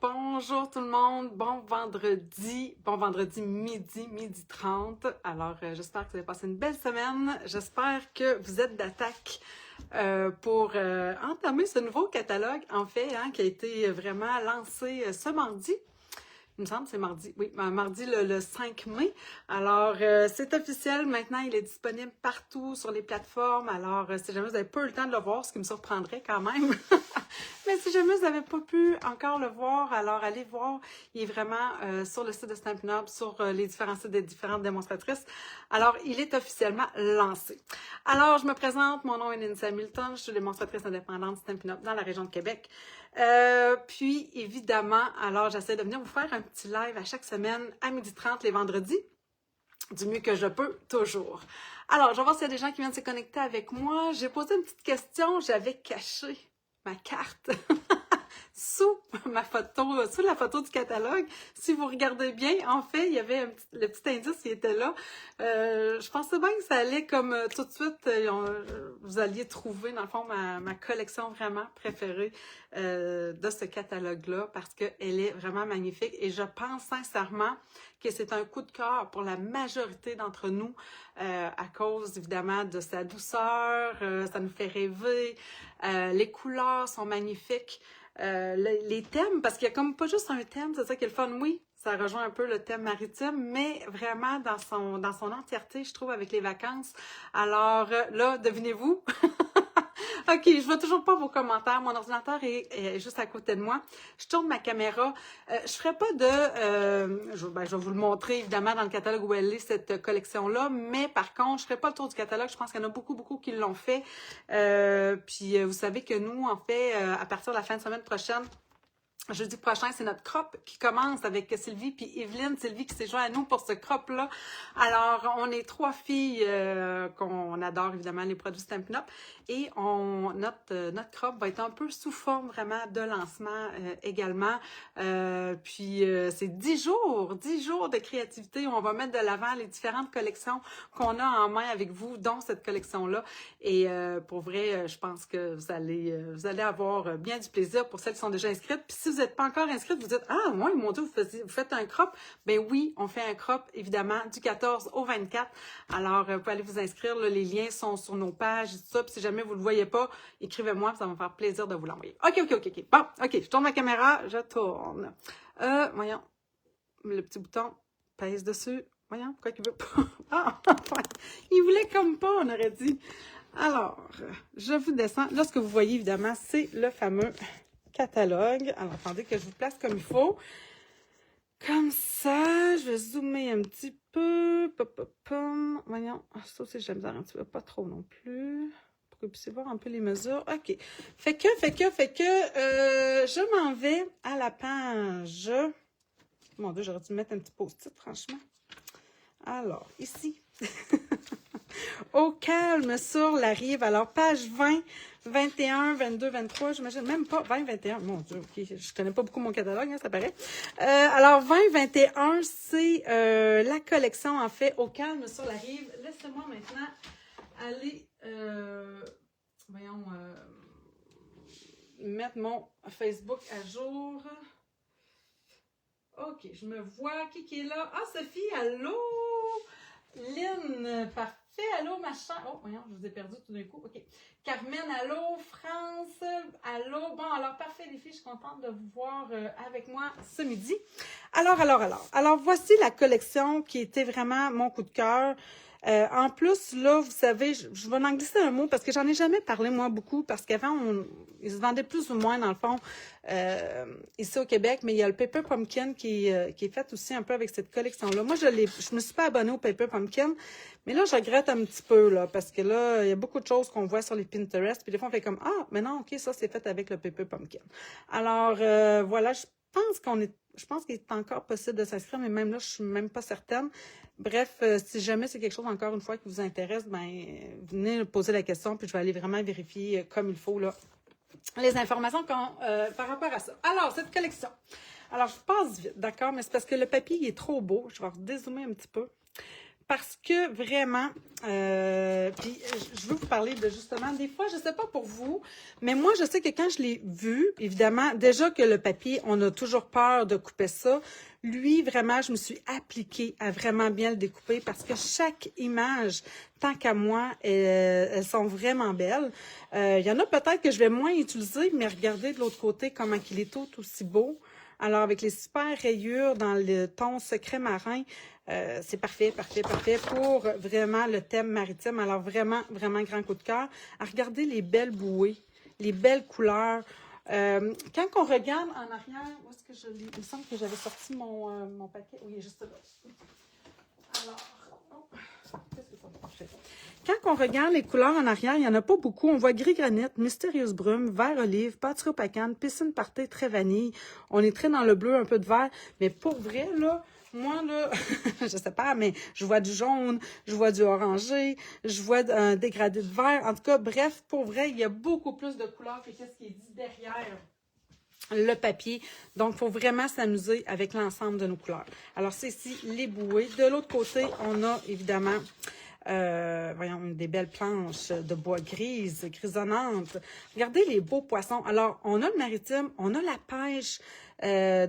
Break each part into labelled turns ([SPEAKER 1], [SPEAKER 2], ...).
[SPEAKER 1] Bonjour tout le monde, bon vendredi midi 30. Alors, j'espère que vous avez passé une belle semaine. J'espère que vous êtes d'attaque pour entamer ce nouveau catalogue, en fait, qui a été vraiment lancé ce mardi. Il me semble que c'est mardi, oui, mardi le 5 mai. Alors, c'est officiel, maintenant, il est disponible partout sur les plateformes. Alors, si jamais vous n'avez pas eu le temps de le voir, ce qui me surprendrait quand même, mais si jamais vous n'avez pas pu encore le voir, alors allez voir. Il est vraiment sur le site de Stampin' Up, sur les différents sites des différentes démonstratrices. Alors, il est officiellement lancé. Alors, je me présente, mon nom est Lindsay Hamilton, je suis démonstratrice indépendante Stampin' Up dans la région de Québec. Puis, évidemment, alors j'essaie de venir vous faire un petit live à chaque semaine à 12h30 les vendredis, du mieux que je peux, toujours. Alors, je vais voir s'il y a des gens qui viennent se connecter avec moi. J'ai posé une petite question, j'avais caché ma carte sous ma photo, sous la photo du catalogue. Si vous regardez bien, en fait, il y avait le petit indice qui était là. Je pensais bien que ça allait comme tout de suite, vous alliez trouver, dans le fond, ma collection vraiment préférée de ce catalogue-là parce qu'elle est vraiment magnifique et je pense sincèrement que c'est un coup de cœur pour la majorité d'entre nous à cause, évidemment, de sa douceur, ça nous fait rêver, les couleurs sont magnifiques. Les thèmes, parce qu'il y a comme pas juste un thème, c'est ça qui est le fun, oui, ça rejoint un peu le thème maritime, mais vraiment dans son entièreté, je trouve, avec les vacances. Alors là, devinez-vous? OK, je vois toujours pas vos commentaires. Mon ordinateur est juste à côté de moi. Je tourne ma caméra. Je ferai pas de... je vais vous le montrer, évidemment, dans le catalogue où elle est, cette collection-là. Mais par contre, je ferai pas le tour du catalogue. Je pense qu'il y en a beaucoup, beaucoup qui l'ont fait. Puis, vous savez que nous, en fait, à partir de la fin de semaine prochaine, jeudi prochain, c'est notre crop qui commence avec Sylvie puis Evelyne. Sylvie qui s'est joint à nous pour ce crop-là. Alors, on est trois filles qu'on adore, évidemment, les produits Stampin' Up. Et notre crop va être un peu sous forme vraiment de lancement également. Puis, c'est 10 jours de créativité où on va mettre de l'avant les différentes collections qu'on a en main avec vous, dont cette collection-là. Et pour vrai, je pense que vous allez avoir bien du plaisir pour celles qui sont déjà inscrites. Puis si vous n'êtes pas encore inscrite, vous dites « Ah, moi, mon Dieu, vous faites un crop. » Ben oui, on fait un crop, évidemment, du 14 au 24. Alors, vous pouvez aller vous inscrire. Là, les liens sont sur nos pages et tout ça. Puis si jamais vous ne le voyez pas, écrivez-moi, ça va me faire plaisir de vous l'envoyer. OK. Bon, OK, je tourne ma caméra, je tourne. Voyons, le petit bouton, pèse dessus. Voyons, pourquoi il veut pas? Ah, il voulait comme pas, on aurait dit. Alors, je vous descends. Là, ce que vous voyez, évidemment, c'est le fameux catalogue. Alors, attendez que je vous place comme il faut. Comme ça, je vais zoomer un petit peu. Voyons, ça aussi, j'aime bien un petit peu, pas trop non plus. Pour que vous puissiez voir un peu les mesures. OK. Fait que, je m'en vais à la page. Mon Dieu, j'aurais dû mettre un petit post-it, franchement. Alors, ici. Au calme sur la rive. Alors, page 20, 21, 22, 23, j'imagine même pas 20, 21. Mon Dieu, OK, je connais pas beaucoup mon catalogue, ça paraît. Alors, 20, 21, c'est la collection, en fait, Au calme sur la rive. Laissez-moi maintenant aller, mettre mon Facebook à jour. OK, je me vois. Qui est là? Ah, Sophie, allô? Lynn, parfait. Allô, machin. Oh, voyons, je vous ai perdu tout d'un coup. OK. Carmen, allô. France, allô. Bon, alors, parfait, les filles. Je suis contente de vous voir avec moi ce midi. Alors, voici la collection qui était vraiment mon coup de cœur. En plus, là, vous savez, je vais en glisser un mot parce que j'en ai jamais parlé, moi, beaucoup, parce qu'avant, ils se vendaient plus ou moins, dans le fond, ici au Québec, mais il y a le Paper Pumpkin qui est fait aussi un peu avec cette collection-là. Moi, je me suis pas abonnée au Paper Pumpkin, mais là, je regrette un petit peu, là, parce que là, il y a beaucoup de choses qu'on voit sur les Pinterest, puis des fois, on fait comme, ah, mais non, OK, ça, c'est fait avec le Paper Pumpkin. Alors, voilà, je pense qu'il est encore possible de s'inscrire, mais même là, je suis même pas certaine. Bref, si jamais c'est quelque chose, encore une fois, qui vous intéresse, ben venez poser la question, puis je vais aller vraiment vérifier comme il faut là, les informations par rapport à ça. Alors, cette collection. Alors, je passe vite, d'accord? Mais c'est parce que le papier il est trop beau. Je vais dézoomer un petit peu. parce que vraiment, puis je veux vous parler de justement, des fois, je sais pas pour vous, mais moi, je sais que quand je l'ai vu, évidemment, déjà que le papier, on a toujours peur de couper ça. Lui, vraiment, je me suis appliquée à vraiment bien le découper parce que chaque image, tant qu'à moi, elles sont vraiment belles. Il y en a peut-être que je vais moins utiliser, mais regardez de l'autre côté comment il est tout aussi beau. Alors, avec les super rayures dans le ton secret marin, c'est parfait, parfait, parfait pour vraiment le thème maritime. Alors, vraiment, vraiment grand coup de cœur. À regarder les belles bouées, les belles couleurs. Quand on regarde en arrière, où est-ce que je l'ai? Il me semble que j'avais sorti mon paquet. Oui, il est juste là. Alors, oh, qu'est-ce que ça fait? Quand on regarde les couleurs en arrière, il n'y en a pas beaucoup. On voit gris granit, mystérieuse brume, vert olive, pâture opacane, piscine partée, très vanille. On est très dans le bleu, un peu de vert. Mais pour vrai, là, moi, là, je sais pas, mais je vois du jaune, je vois du orangé, je vois un dégradé de vert. En tout cas, bref, pour vrai, il y a beaucoup plus de couleurs que ce qui est dit derrière le papier. Donc, il faut vraiment s'amuser avec l'ensemble de nos couleurs. Alors, c'est ici les bouées. De l'autre côté, on a évidemment... voyons, des belles planches de bois grises, grisonnantes. Regardez les beaux poissons. Alors, on a le maritime, on a la pêche,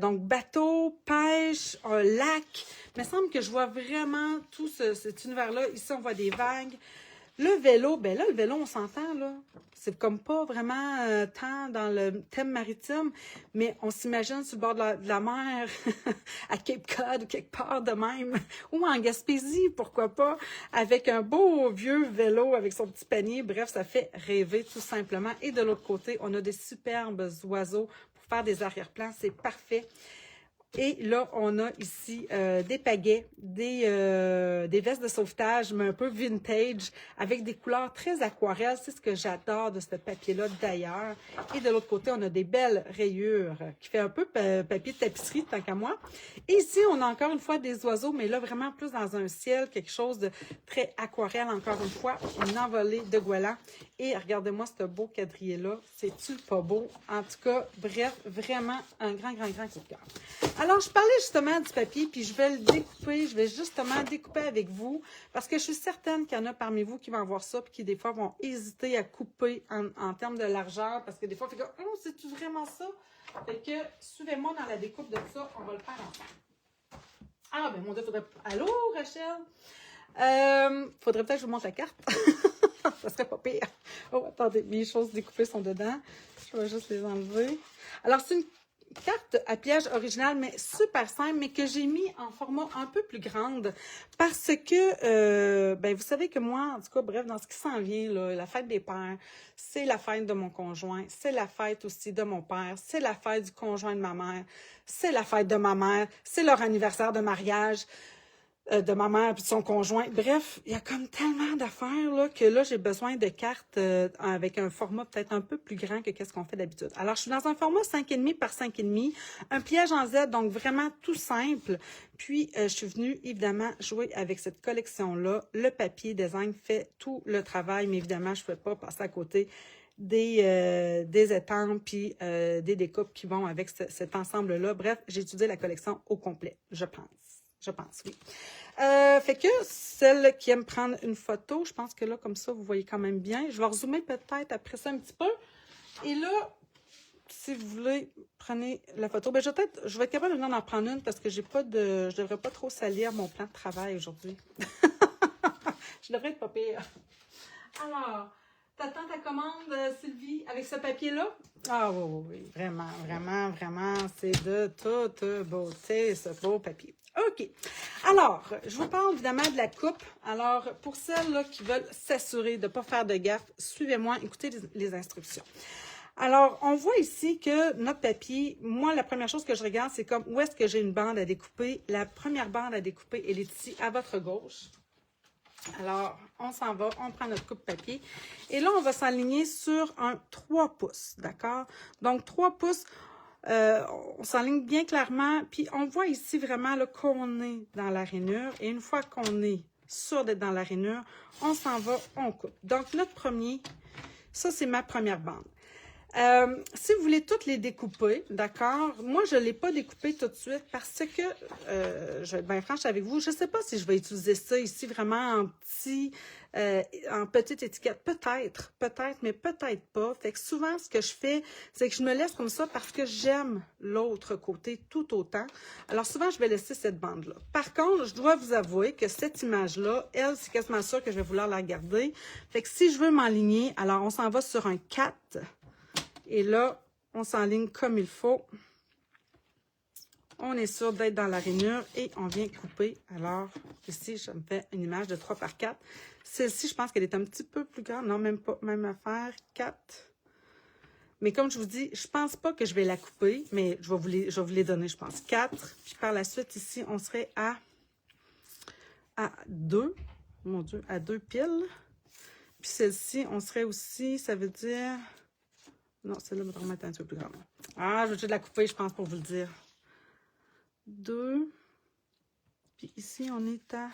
[SPEAKER 1] donc bateau, pêche, un lac. Il me semble que je vois vraiment tout cet univers-là. Ici, on voit des vagues. Le vélo, ben là, le vélo, on s'entend, là. C'est comme pas vraiment tant dans le thème maritime, mais on s'imagine sur le bord de la mer, à Cape Cod ou quelque part de même, ou en Gaspésie, pourquoi pas, avec un beau vieux vélo avec son petit panier. Bref, ça fait rêver tout simplement. Et de l'autre côté, on a des superbes oiseaux pour faire des arrière-plans. C'est parfait. Et là, on a ici des pagaies, des vestes de sauvetage, mais un peu vintage, avec des couleurs très aquarelles. C'est ce que j'adore de ce papier-là d'ailleurs. Et de l'autre côté, on a des belles rayures qui fait un peu papier de tapisserie, tant qu'à moi. Et ici, on a encore une fois des oiseaux, mais là, vraiment plus dans un ciel, quelque chose de très aquarelle, encore une fois. Une envolée de goéland. Et regardez-moi ce beau quadrillé-là. C'est-tu pas beau? En tout cas, bref, vraiment un grand, grand, grand coup de cœur. Alors, je parlais justement du papier, puis je vais le découper. Je vais justement découper avec vous, parce que je suis certaine qu'il y en a parmi vous qui vont voir ça, puis qui des fois vont hésiter à couper en termes de largeur, parce que des fois, on fait comme, oh, c'est-tu vraiment ça? Fait que, suivez-moi dans la découpe de ça, on va le faire ensemble. Ah, ben mon Dieu, faudrait... Allô, Rachel? Faudrait peut-être que je vous montre la carte. Ça serait pas pire. Oh, attendez, mes choses découpées sont dedans. Je vais juste les enlever. Alors, c'est une carte à pliage originale, mais super simple, mais que j'ai mis en format un peu plus grande parce que, ben, vous savez que moi, en tout cas, bref, dans ce qui s'en vient, là, la fête des pères, c'est la fête de mon conjoint, c'est la fête aussi de mon père, c'est la fête du conjoint de ma mère, c'est la fête de ma mère, c'est leur anniversaire de mariage. De ma mère et de son conjoint. Bref, il y a comme tellement d'affaires là, que là, j'ai besoin de cartes avec un format peut-être un peu plus grand que qu'est-ce qu'on fait d'habitude. Alors, je suis dans un format 5,5 par 5,5, un pliage en Z, donc vraiment tout simple. Puis, je suis venue, évidemment, jouer avec cette collection-là. Le papier design fait tout le travail, mais évidemment, je ne peux pas passer à côté des étampes puis des découpes qui vont avec cet ensemble-là. Bref, j'ai étudié la collection au complet, je pense. Je pense, oui. Fait que celle qui aime prendre une photo, je pense que là, comme ça, vous voyez quand même bien. Je vais rezoomer peut-être après ça un petit peu. Et là, si vous voulez, prenez la photo. Ben, je vais être capable de en prendre une parce que je devrais pas trop salir mon plan de travail aujourd'hui. Je devrais être pas pire. Alors, t'attends ta commande, Sylvie, avec ce papier-là? Ah oui, oui, oui. Vraiment, vraiment, vraiment, c'est de toute beauté, ce beau papier. OK. Alors, je vous parle évidemment de la coupe. Alors, pour celles-là qui veulent s'assurer de ne pas faire de gaffe, suivez-moi, écoutez les instructions. Alors, on voit ici que notre papier, moi, la première chose que je regarde, c'est comme où est-ce que j'ai une bande à découper. La première bande à découper, elle est ici, à votre gauche. Alors, on s'en va, on prend notre coupe papier. Et là, on va s'aligner sur un 3 pouces, d'accord? Donc, 3 pouces, on s'enligne bien clairement. Puis, on voit ici vraiment qu'on est dans la rainure. Et une fois qu'on est sûr d'être dans la rainure, on s'en va, on coupe. Donc, notre premier, ça, c'est ma première bande. Si vous voulez toutes les découper, d'accord? Moi, je ne l'ai pas découpé tout de suite parce que, je vais être bien franche avec vous, je ne sais pas si je vais utiliser ça ici vraiment en petite étiquette. Peut-être, mais peut-être pas. Fait que souvent, ce que je fais, c'est que je me laisse comme ça parce que j'aime l'autre côté tout autant. Alors souvent, je vais laisser cette bande-là. Par contre, je dois vous avouer que cette image-là, elle, c'est quasiment sûr que je vais vouloir la garder. Fait que si je veux m'enligner, alors on s'en va sur un 4. Et là, on s'enligne comme il faut. On est sûr d'être dans la rainure et on vient couper. Alors, ici, je me fais une image de 3 par 4. Celle-ci, je pense qu'elle est un petit peu plus grande. Non, même pas, même affaire. 4. Mais comme je vous dis, je pense pas que je vais la couper, mais je vais vous les donner, je pense. 4. Puis par la suite, ici, on serait à 2. Mon Dieu, à 2 piles. Puis celle-ci, on serait aussi, ça veut dire... Non, celle-là va vraiment être un peu plus grande. Ah, je vais juste la couper, je pense, pour vous le dire. 2. Puis ici, on est à...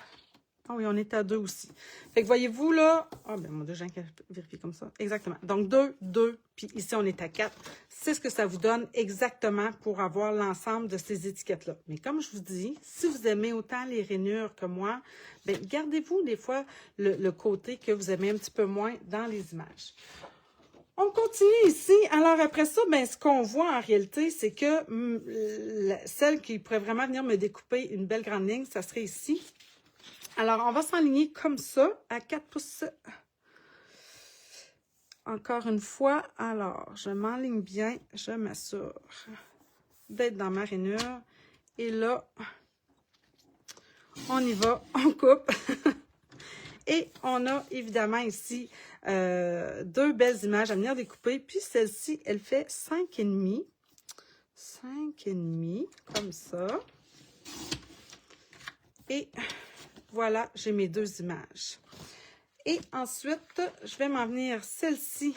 [SPEAKER 1] Ah oui, on est à 2 aussi. Fait que voyez-vous, là... Ah, ben mon Dieu, j'ai qu'à vérifier comme ça. Exactement. Donc, 2, 2. Puis ici, on est à 4. C'est ce que ça vous donne exactement pour avoir l'ensemble de ces étiquettes-là. Mais comme je vous dis, si vous aimez autant les rainures que moi, bien, gardez-vous des fois le côté que vous aimez un petit peu moins dans les images. On continue ici. Alors, après ça, ben, ce qu'on voit en réalité, c'est que celle qui pourrait vraiment venir me découper une belle grande ligne, ça serait ici. Alors, on va s'enligner comme ça, à 4 pouces. Encore une fois, alors, je m'enligne bien, je m'assure d'être dans ma rainure. Et là, on y va, on coupe. Et on a évidemment ici 2 belles images à venir découper. Puis celle-ci, elle fait 5,5. 5,5, comme ça. Et voilà, j'ai mes 2 images. Et ensuite, je vais m'en venir celle-ci.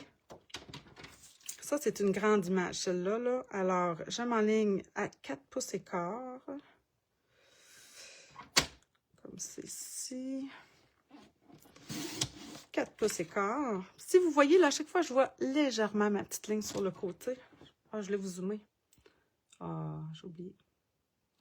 [SPEAKER 1] Ça, c'est une grande image, celle-là. Là. Alors, je m'enligne à 4 pouces et quart. Comme ceci. 4 pouces et quart. Si vous voyez, là, à chaque fois, je vois légèrement ma petite ligne sur le côté. Ah, je vais vous zoomer. Ah, j'ai oublié.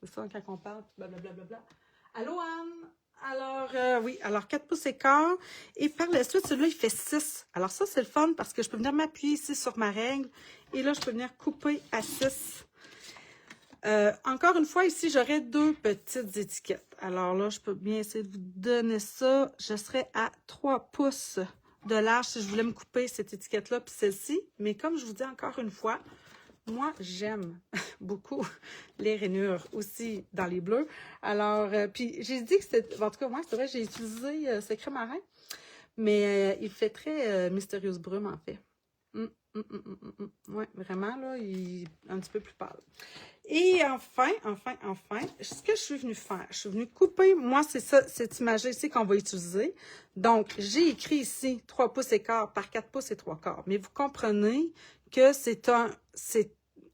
[SPEAKER 1] C'est ça, quand on parle, blablabla. Allô, Anne? Alors, oui, alors 4 pouces et quart. Et par la suite, celui-là, il fait 6. Alors ça, c'est le fun parce que je peux venir m'appuyer ici sur ma règle. Et là, je peux venir couper à 6. Encore une fois, ici, j'aurais 2 petites étiquettes. Alors là, je peux bien essayer de vous donner ça. Je serais à 3 pouces de large si je voulais me couper cette étiquette-là puis celle-ci. Mais comme je vous dis encore une fois, moi, j'aime beaucoup les rainures aussi dans les bleus. Alors, puis j'ai dit que c'était... En tout cas, moi, c'est vrai, j'ai utilisé Secret Marin, mais il fait très Mystérieuse Brume, en fait. Ouais, vraiment, là, il est un petit peu plus pâle. Et enfin, ce que je suis venue faire, je suis venue couper, moi, c'est ça, cette image ici qu'on va utiliser. Donc, j'ai écrit ici 3 pouces et quart par 4 pouces et 3 quarts. Mais vous comprenez que c'est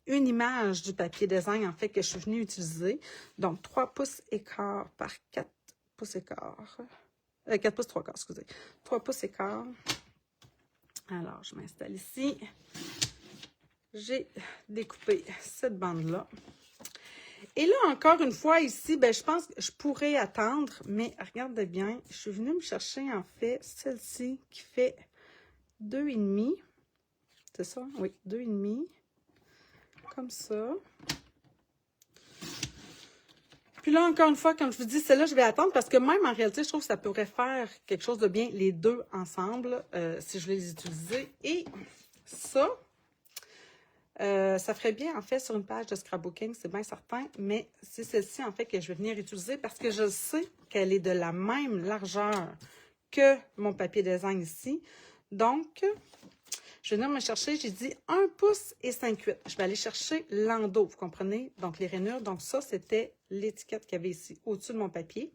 [SPEAKER 1] une image du papier design, en fait, que je suis venue utiliser. Donc, 3 pouces et quart par 4 pouces et quart. 4 pouces 3 quarts, excusez. 3 pouces et quart. Alors, je m'installe ici. J'ai découpé cette bande-là. Et là, encore une fois, ici, ben, je pense que je pourrais attendre, mais regardez bien, je suis venue me chercher, en fait, celle-ci qui fait 2,5. C'est ça? Oui, 2,5. Comme ça. Puis là, encore une fois, comme je vous dis, celle-là, je vais attendre parce que même en réalité, je trouve que ça pourrait faire quelque chose de bien, les deux ensemble, si je voulais les utiliser. Et ça, ça ferait bien, en fait, sur une page de scrapbooking, c'est bien certain, mais c'est celle-ci, en fait, que je vais venir utiliser parce que je sais qu'elle est de la même largeur que mon papier design ici. Donc, je vais venir me chercher, j'ai dit 1 pouce et 5/8. Je vais aller chercher l'endos, vous comprenez? Donc, les rainures. Donc, ça, c'était l'étiquette qu'il y avait ici, au-dessus de mon papier.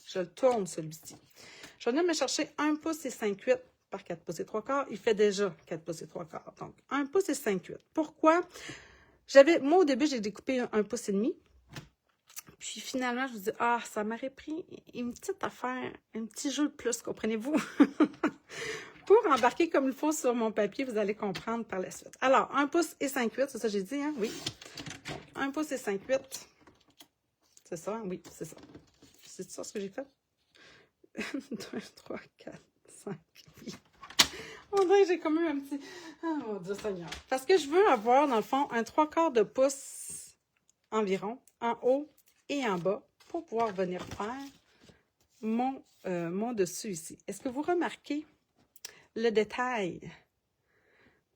[SPEAKER 1] Je le tourne, celui-ci. Je vais venir me chercher 1 pouce et 5/8 par 4 pouces et 3 quarts. Il fait déjà 4 pouces et 3 quarts. Donc, 1 pouce et 5/8. Pourquoi? Moi, au début, j'ai découpé 1 pouce et demi. Puis, finalement, je vous dis, ah, ça m'aurait pris une petite affaire, un petit jeu de plus, comprenez-vous? pour embarquer comme il faut sur mon papier, vous allez comprendre par la suite. Alors, 1 pouce et 5/8, c'est ça que j'ai dit, hein? Oui. Donc, 1 pouce et 5/8. C'est ça, oui, c'est ça. C'est ça ce que j'ai fait? 1, 2, 3, 4, 5, oui. On dirait que j'ai comme eu un petit... Oh mon Dieu Seigneur. Parce que je veux avoir, dans le fond, un 3/4 de pouce environ, en haut et en bas, pour pouvoir venir faire mon dessus ici. Est-ce que vous remarquez le détail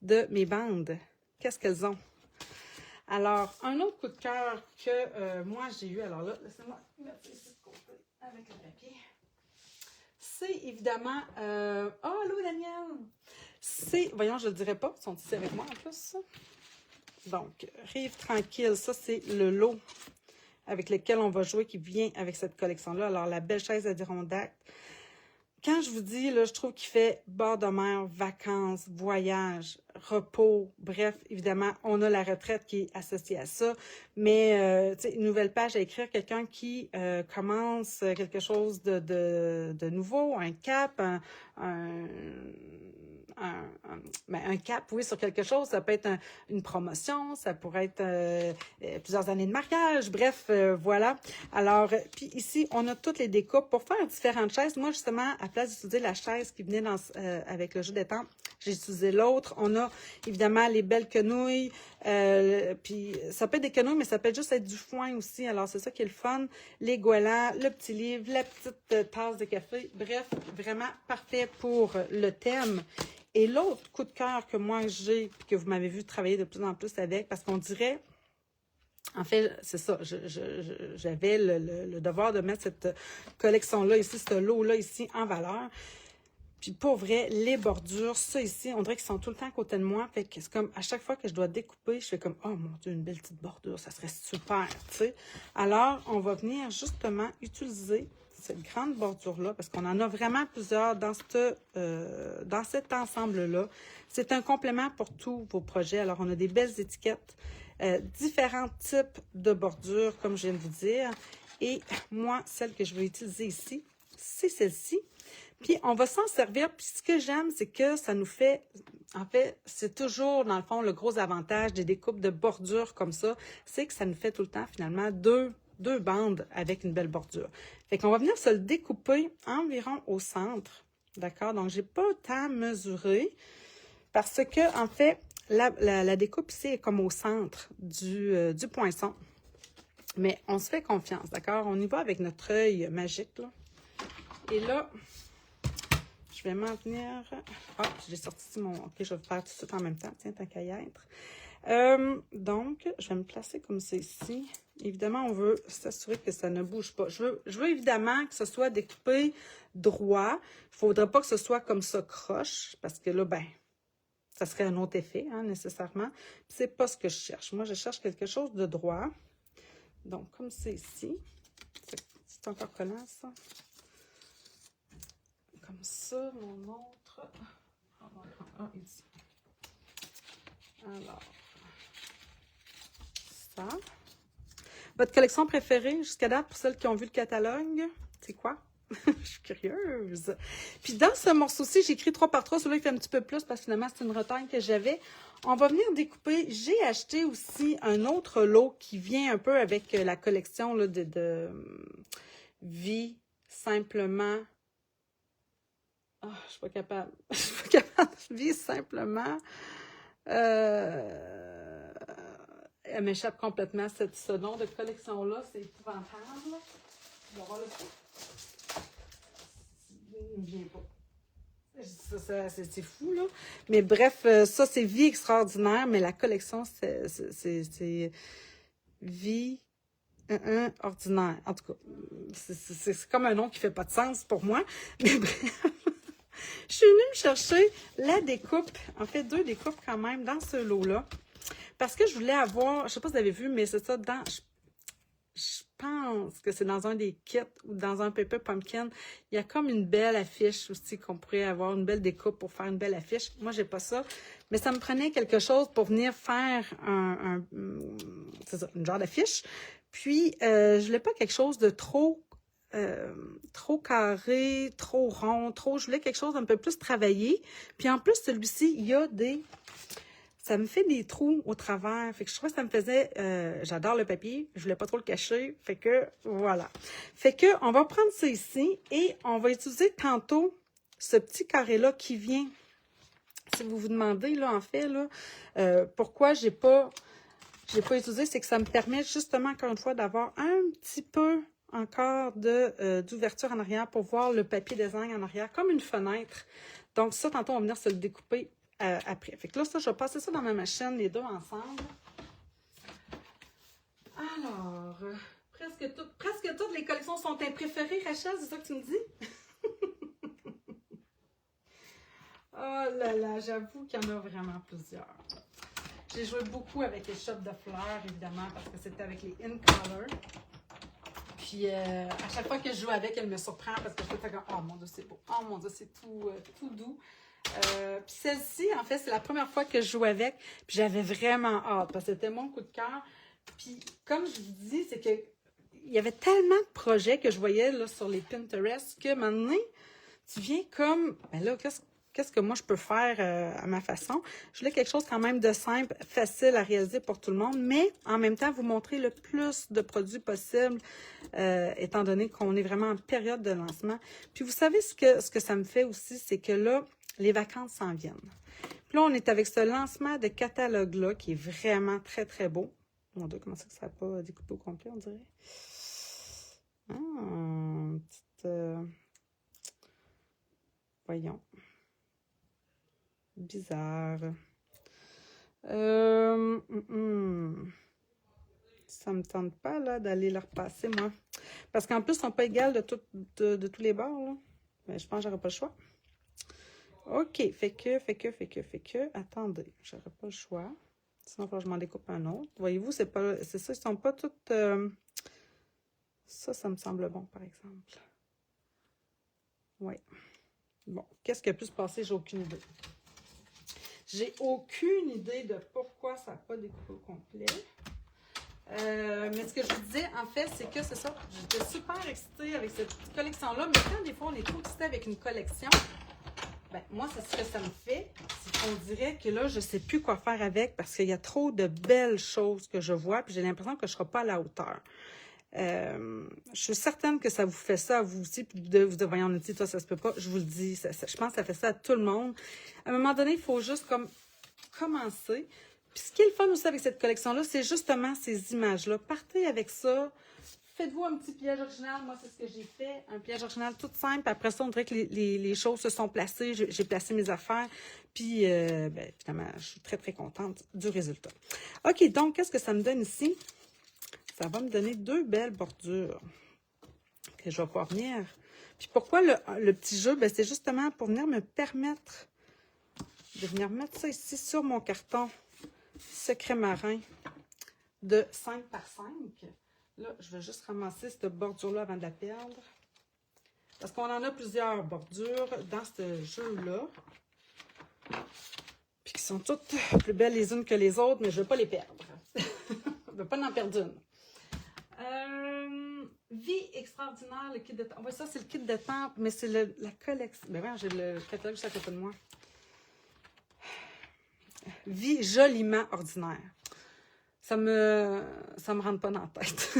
[SPEAKER 1] de mes bandes? Qu'est-ce qu'elles ont? Alors, un autre coup de cœur que moi j'ai eu, alors là, laissez-moi mettre ici de côté avec le papier. C'est évidemment... Oh, allô Daniel! C'est, voyons, je ne le dirai pas, ils sont ici avec moi en plus. Donc, Rive tranquille, ça c'est le lot avec lequel on va jouer qui vient avec cette collection-là. Alors, la belle chaise Adirondack. Quand je vous dis, là, je trouve qu'il fait bord de mer, vacances, voyage, repos, bref, évidemment, on a la retraite qui est associée à ça, mais une nouvelle page à écrire, quelqu'un qui commence quelque chose de nouveau, un cap, un cap, oui, sur quelque chose, ça peut être une promotion, ça pourrait être plusieurs années de mariage, bref, voilà. Alors, puis ici, on a toutes les découpes pour faire différentes chaises. Moi, justement, à place d'utiliser la chaise qui venait avec le jeu d'étang, j'ai utilisé l'autre. On a évidemment les belles quenouilles, puis ça peut être des quenouilles, mais ça peut juste être du foin aussi. Alors, c'est ça qui est le fun. Les goélands, le petit livre, la petite tasse de café. Bref, vraiment parfait pour le thème. Et l'autre coup de cœur que moi j'ai, que vous m'avez vu travailler de plus en plus avec, parce qu'on dirait, en fait, c'est ça, j'avais le devoir de mettre cette collection-là ici, ce lot-là ici en valeur. Puis pour vrai, les bordures, ça ici, on dirait qu'ils sont tout le temps à côté de moi. Fait que c'est comme, à chaque fois que je dois découper, je fais comme, oh mon Dieu, une belle petite bordure, ça serait super, tu sais. Alors, on va venir justement utiliser cette grande bordure-là, parce qu'on en a vraiment plusieurs dans cet ensemble-là. C'est un complément pour tous vos projets. Alors, on a des belles étiquettes, différents types de bordures, comme je viens de vous dire. Et moi, celle que je vais utiliser ici, c'est celle-ci. Puis, on va s'en servir. Puis, ce que j'aime, c'est que ça nous fait... En fait, c'est toujours, dans le fond, le gros avantage des découpes de bordures comme ça, c'est que ça nous fait tout le temps, finalement, deux bandes avec une belle bordure. Fait qu'on va venir se le découper environ au centre. D'accord? Donc, j'ai pas tant mesuré parce que, en fait, la découpe ici est comme au centre du poinçon. Mais on se fait confiance, d'accord? On y va avec notre œil magique, là. Et là... Je vais m'en venir... Ah, j'ai sorti mon... OK, je vais faire tout ça en même temps. Tiens, tant qu'à y être. Donc, je vais me placer comme ça ici. Évidemment, on veut s'assurer que ça ne bouge pas. Je veux évidemment que ce soit découpé droit. Il ne faudrait pas que ce soit comme ça croche, parce que là, ben, ça serait un autre effet, hein, nécessairement. C'est pas ce que je cherche. Moi, je cherche quelque chose de droit. Donc, comme c'est ici. C'est encore collant, ça. Comme ça, mon autre. On va prendre un ici. Alors, ça. Votre collection préférée jusqu'à date, pour celles qui ont vu le catalogue, c'est quoi? Je suis curieuse. Puis dans ce morceau-ci, j'ai écrit 3x3. Celui-là, il fait un petit peu plus parce que finalement, c'est une retaille que j'avais. On va venir découper. J'ai acheté aussi un autre lot qui vient un peu avec la collection là, de Vie simplement. Oh, je suis pas capable. Je suis pas capable de vivre simplement. Elle m'échappe complètement, ce nom de collection-là. C'est épouvantable. Je vais voir le coup. Il ne vient pas. C'est fou, là. Mais bref, ça, c'est Vie extraordinaire, mais la collection, c'est Vie ordinaire. En tout cas, c'est comme un nom qui fait pas de sens pour moi. Mais bref. Je suis venue me chercher la découpe, en fait 2 découpes quand même dans ce lot-là, parce que je voulais avoir, je ne sais pas si vous avez vu, mais c'est ça, je pense que c'est dans un des kits ou dans un Paper Pumpkin, il y a comme une belle affiche aussi qu'on pourrait avoir, une belle découpe pour faire une belle affiche. Moi, j'ai pas ça, mais ça me prenait quelque chose pour venir faire c'est ça, une genre d'affiche. Puis, je voulais pas quelque chose de trop trop carré, trop rond, trop... Je voulais quelque chose d'un peu plus travaillé. Puis en plus, celui-ci, il y a des... Ça me fait des trous au travers. Fait que je trouvais que ça me faisait... j'adore le papier. Je voulais pas trop le cacher. Fait que, voilà. Fait que, on va prendre ça ici et on va utiliser tantôt ce petit carré-là qui vient... Si vous vous demandez, là, en fait, là, pourquoi j'ai pas utilisé, c'est que ça me permet justement, encore une fois, d'avoir un petit peu encore d'ouverture en arrière pour voir le papier design en arrière, comme une fenêtre. Donc, ça, tantôt, on va venir se le découper après. Fait que là, ça, je vais passer ça dans ma machine, les deux ensemble. Alors, presque toutes les collections sont tes préférées, Rachel, c'est ça que tu me dis? Oh là là, j'avoue qu'il y en a vraiment plusieurs. J'ai joué beaucoup avec les shops de fleurs, évidemment, parce que c'était avec les In Color. Puis, à chaque fois que je joue avec, elle me surprend parce que je fais comme « Oh mon Dieu, c'est beau! Oh mon Dieu, c'est tout doux! » Puis celle-ci, en fait, c'est la première fois que je joue avec. Puis j'avais vraiment hâte parce que c'était mon coup de cœur. Puis, comme je vous dis, c'est que il y avait tellement de projets que je voyais là, sur les Pinterest que maintenant, tu viens comme, ben là, qu'est-ce que moi je peux faire à ma façon? Je voulais quelque chose quand même de simple, facile à réaliser pour tout le monde, mais en même temps, vous montrer le plus de produits possible, étant donné qu'on est vraiment en période de lancement. Puis vous savez ce que ça me fait aussi, c'est que là, les vacances s'en viennent. Puis là, on est avec ce lancement de catalogue-là qui est vraiment très, très beau. Mon Dieu, comment ça que ça n'a pas découpé au complet, on dirait? Ah, petite... Voyons. Bizarre. Ça me tente pas, là, d'aller leur passer, moi. Parce qu'en plus, ils sont pas égales de tous les bords, là. Mais je pense que j'aurais pas le choix. OK. Fait que. Attendez, j'aurais pas le choix. Sinon, il faut que je m'en découpe un autre. Voyez-vous, c'est ça, ils sont pas toutes... Ça me semble bon, par exemple. Oui. Bon, qu'est-ce qui a pu se passer? J'ai aucune idée. J'ai aucune idée de pourquoi ça n'a pas découpé au complet. Mais ce que je vous disais, en fait, c'est que c'est ça. J'étais super excitée avec cette petite collection-là. Mais quand des fois, on est trop excité avec une collection, ben moi, c'est ce que ça me fait. C'est qu'on dirait que là, je ne sais plus quoi faire avec parce qu'il y a trop de belles choses que je vois. Puis j'ai l'impression que je ne serai pas à la hauteur. Je suis certaine que ça vous fait ça à vous aussi. Puis vous devriez en dire, toi, ça se peut pas. Je vous le dis, je pense que ça fait ça à tout le monde. À un moment donné, il faut juste comme commencer. Puis ce qui est le fun aussi avec cette collection-là, c'est justement ces images-là. Partez avec ça. Faites-vous un petit pliage original. Moi, c'est ce que j'ai fait. Un pliage original tout simple. Après ça, on dirait que les choses se sont placées. J'ai placé mes affaires. Puis, ben, finalement, je suis très, très contente du résultat. OK, donc, qu'est-ce que ça me donne ici? Ça va me donner deux belles bordures que je vais pouvoir venir. Puis pourquoi le petit jeu? Ben, c'est justement pour venir me permettre de venir mettre ça ici sur mon carton secret marin de 5 par 5. Là, je vais juste ramasser cette bordure-là avant de la perdre. Parce qu'on en a plusieurs bordures dans ce jeu-là. Puis qui sont toutes plus belles les unes que les autres, mais je ne veux pas les perdre. Je ne veux pas en perdre une. Vie extraordinaire, le kit de temple. Ouais, ça, c'est le kit de temple, mais c'est la collection. Ben ouais, j'ai le catalogue juste à côté de moi. Vie joliment ordinaire. Ça me rentre pas dans la tête.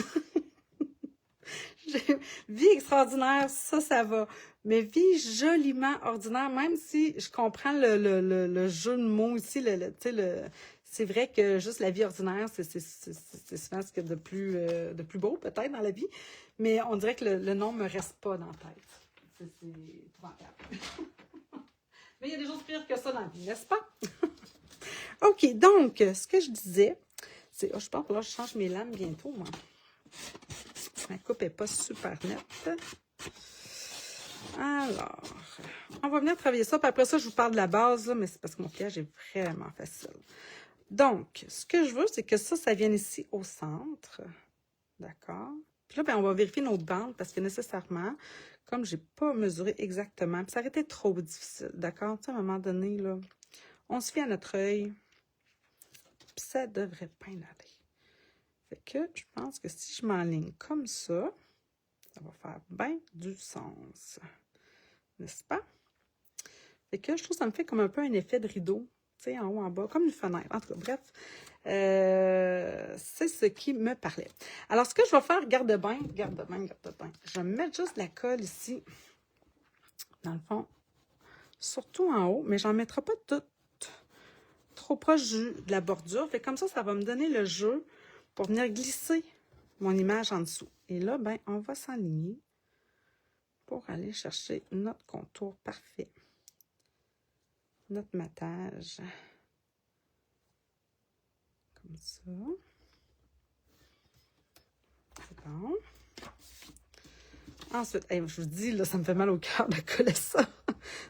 [SPEAKER 1] Vie extraordinaire, ça va. Mais vie joliment ordinaire, même si je comprends le jeu de mots ici, c'est vrai que juste la vie ordinaire, c'est souvent ce qu'il y a de plus beau, peut-être, dans la vie. Mais on dirait que le nom ne me reste pas dans la tête. C'est épouvantable. Mais il y a des choses pires que ça dans la vie, n'est-ce pas? OK, donc, ce que je disais, c'est... je pense que là, je change mes lames bientôt, moi. Ma coupe n'est pas super nette. Alors, on va venir travailler ça. Puis après ça, je vous parle de la base, là, mais c'est parce que mon pliage est vraiment facile. Donc, ce que je veux, c'est que ça vienne ici au centre. D'accord? Puis là, ben, on va vérifier nos bandes parce que nécessairement, comme je n'ai pas mesuré exactement, puis ça aurait été trop difficile. D'accord? Tu sais, à un moment donné, là, on se fie à notre œil. Puis ça devrait bien aller. Fait que je pense que si je m'enligne comme ça ça va faire bien du sens. N'est-ce pas? Fait que je trouve que ça me fait comme un peu un effet de rideau. Tu sais, en haut, en bas, comme une fenêtre. En tout cas, bref, c'est ce qui me parlait. Alors, ce que je vais faire, garde-bain. Je vais mettre juste de la colle ici, dans le fond, surtout en haut, mais j'en mettrai pas toute trop proche de la bordure. Fait comme ça va me donner le jeu pour venir glisser mon image en dessous. Et là, ben, on va s'enligner pour aller chercher notre contour parfait. Notre matage. Comme ça. C'est bon. Ensuite, je vous dis, là, ça me fait mal au cœur de coller ça.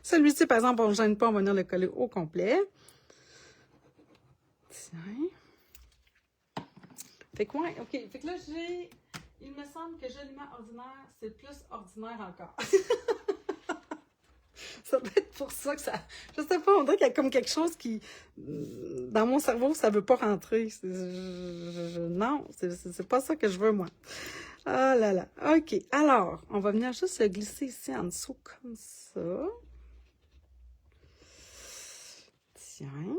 [SPEAKER 1] Celui-ci, par exemple, on ne gêne pas, on va venir le coller au complet. Tiens. Fait que, ouais, OK. Fait que là, il me semble que joliment ordinaire, c'est plus ordinaire encore. Ça doit être pour ça que ça... Je sais pas, on dirait qu'il y a comme quelque chose qui... Dans mon cerveau, ça veut pas rentrer. Non, c'est pas ça que je veux, moi. Oh là là. OK. Alors, on va venir juste le glisser ici en dessous, comme ça. Tiens.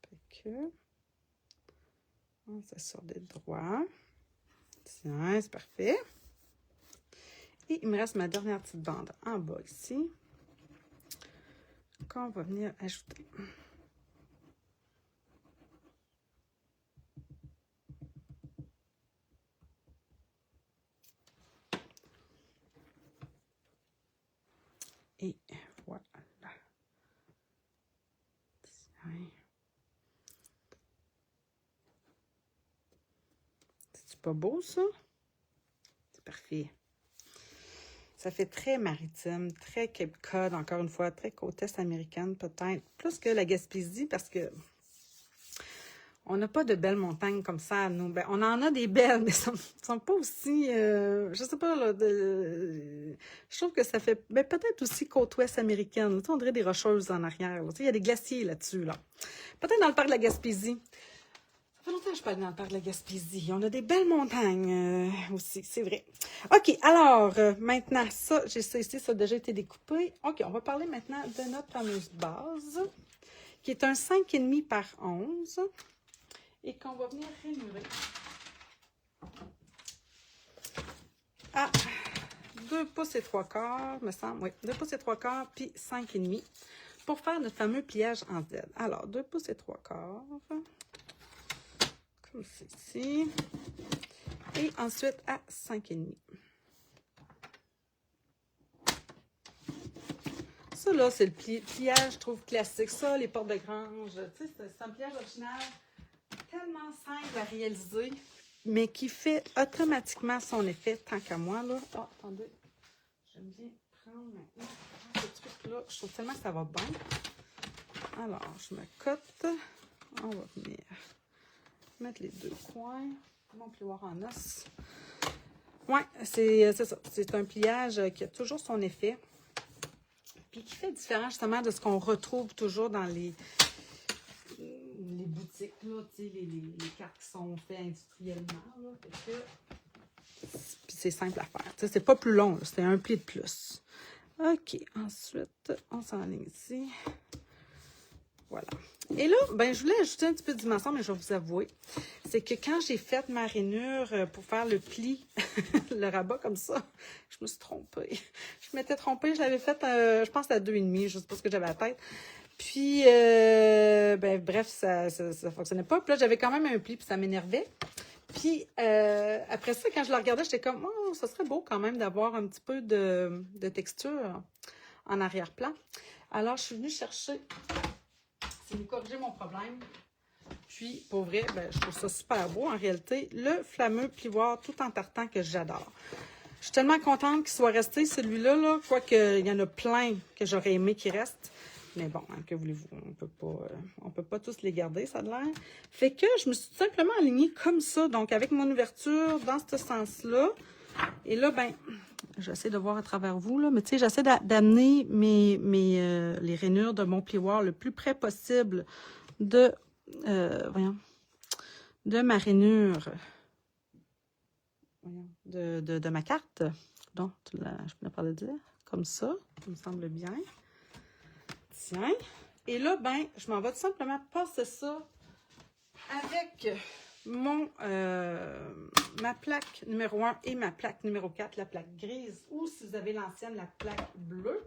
[SPEAKER 1] Fait que... On s'assure d'être droit. Tiens, c'est parfait. Et il me reste ma dernière petite bande en bas ici, qu'on va venir ajouter. Et voilà. Tiens. C'est pas beau, ça? C'est parfait. Ça fait très maritime, très Cape Cod, encore une fois, très côte est américaine, peut-être. Plus que la Gaspésie, parce que on n'a pas de belles montagnes comme ça, nous. Ben, on en a des belles, mais elles ne sont pas aussi... je sais pas, là, je trouve que ça fait... Ben, peut-être aussi côte ouest américaine. Tu sais, on dirait des rocheuses en arrière. Tu sais, il y a des glaciers là-dessus, là. Peut-être dans le parc de la Gaspésie. Ça fait longtemps que je suis pas allée dans le parc de la Gaspésie. On a des belles montagnes aussi, c'est vrai. OK, alors, maintenant, ça, j'ai ça ici, ça a déjà été découpé. OK, on va parler maintenant de notre fameuse base, qui est un 5,5 par 11, et qu'on va venir ranurer à 2 pouces et 3 quarts, me semble, oui, 2 pouces et 3 quarts, puis 5,5, pour faire notre fameux pliage en Z. Alors, 2 pouces et 3 quarts, comme ceci. Et ensuite à 5,5. Ça, là, c'est le pliage, je trouve, classique. Ça, les portes de grange, tu sais, c'est un pliage original tellement simple à réaliser, mais qui fait automatiquement son effet, tant qu'à moi, là. Oh, attendez, j'aime bien prendre maintenant ce truc-là. Je trouve tellement que ça va bien. Alors, je me cote. On va venir mettre les deux coins. Mon plioir en os. Oui, c'est ça. C'est un pliage qui a toujours son effet. Puis qui fait différent justement de ce qu'on retrouve toujours dans les boutiques, là, tu sais, les cartes qui sont faites industriellement. Là, puis c'est simple à faire. Tu sais, c'est pas plus long, c'est un pli de plus. OK, ensuite, on s'enligne ici. Voilà. Et là, ben, je voulais ajouter un petit peu de dimension, mais je vais vous avouer, c'est que quand j'ai fait ma rainure pour faire le pli, le rabat comme ça, je me suis trompée. Je m'étais trompée, je l'avais fait, je pense, à 2,5, je sais pas ce que j'avais à la tête. Puis, ben, bref, ça fonctionnait pas. Puis là, j'avais quand même un pli, puis ça m'énervait. Puis, après ça, quand je la regardais, j'étais comme, oh, ça serait beau quand même d'avoir un petit peu de texture en arrière-plan. Alors, je suis venue chercher... C'est vous corriger mon problème. Puis, pour vrai, ben, je trouve ça super beau, en réalité. Le fameux plioir tout en tartan que j'adore. Je suis tellement contente qu'il soit resté, celui-là, là, quoique il y en a plein que j'aurais aimé qu'il reste. Mais bon, hein, que voulez-vous, on peut pas tous les garder, ça a l'air. Fait que je me suis tout simplement alignée comme ça, donc avec mon ouverture dans ce sens-là. Et là, ben, j'essaie de voir à travers vous, là, mais tu sais, j'essaie d'amener les rainures de mon plioir le plus près possible de ma rainure de ma carte. Donc, je ne pas le dire. Comme ça, ça me semble bien. Tiens. Et là, ben, je m'en vais tout simplement passer ça avec ma plaque numéro 1 et ma plaque numéro 4, la plaque grise, ou si vous avez l'ancienne, la plaque bleue.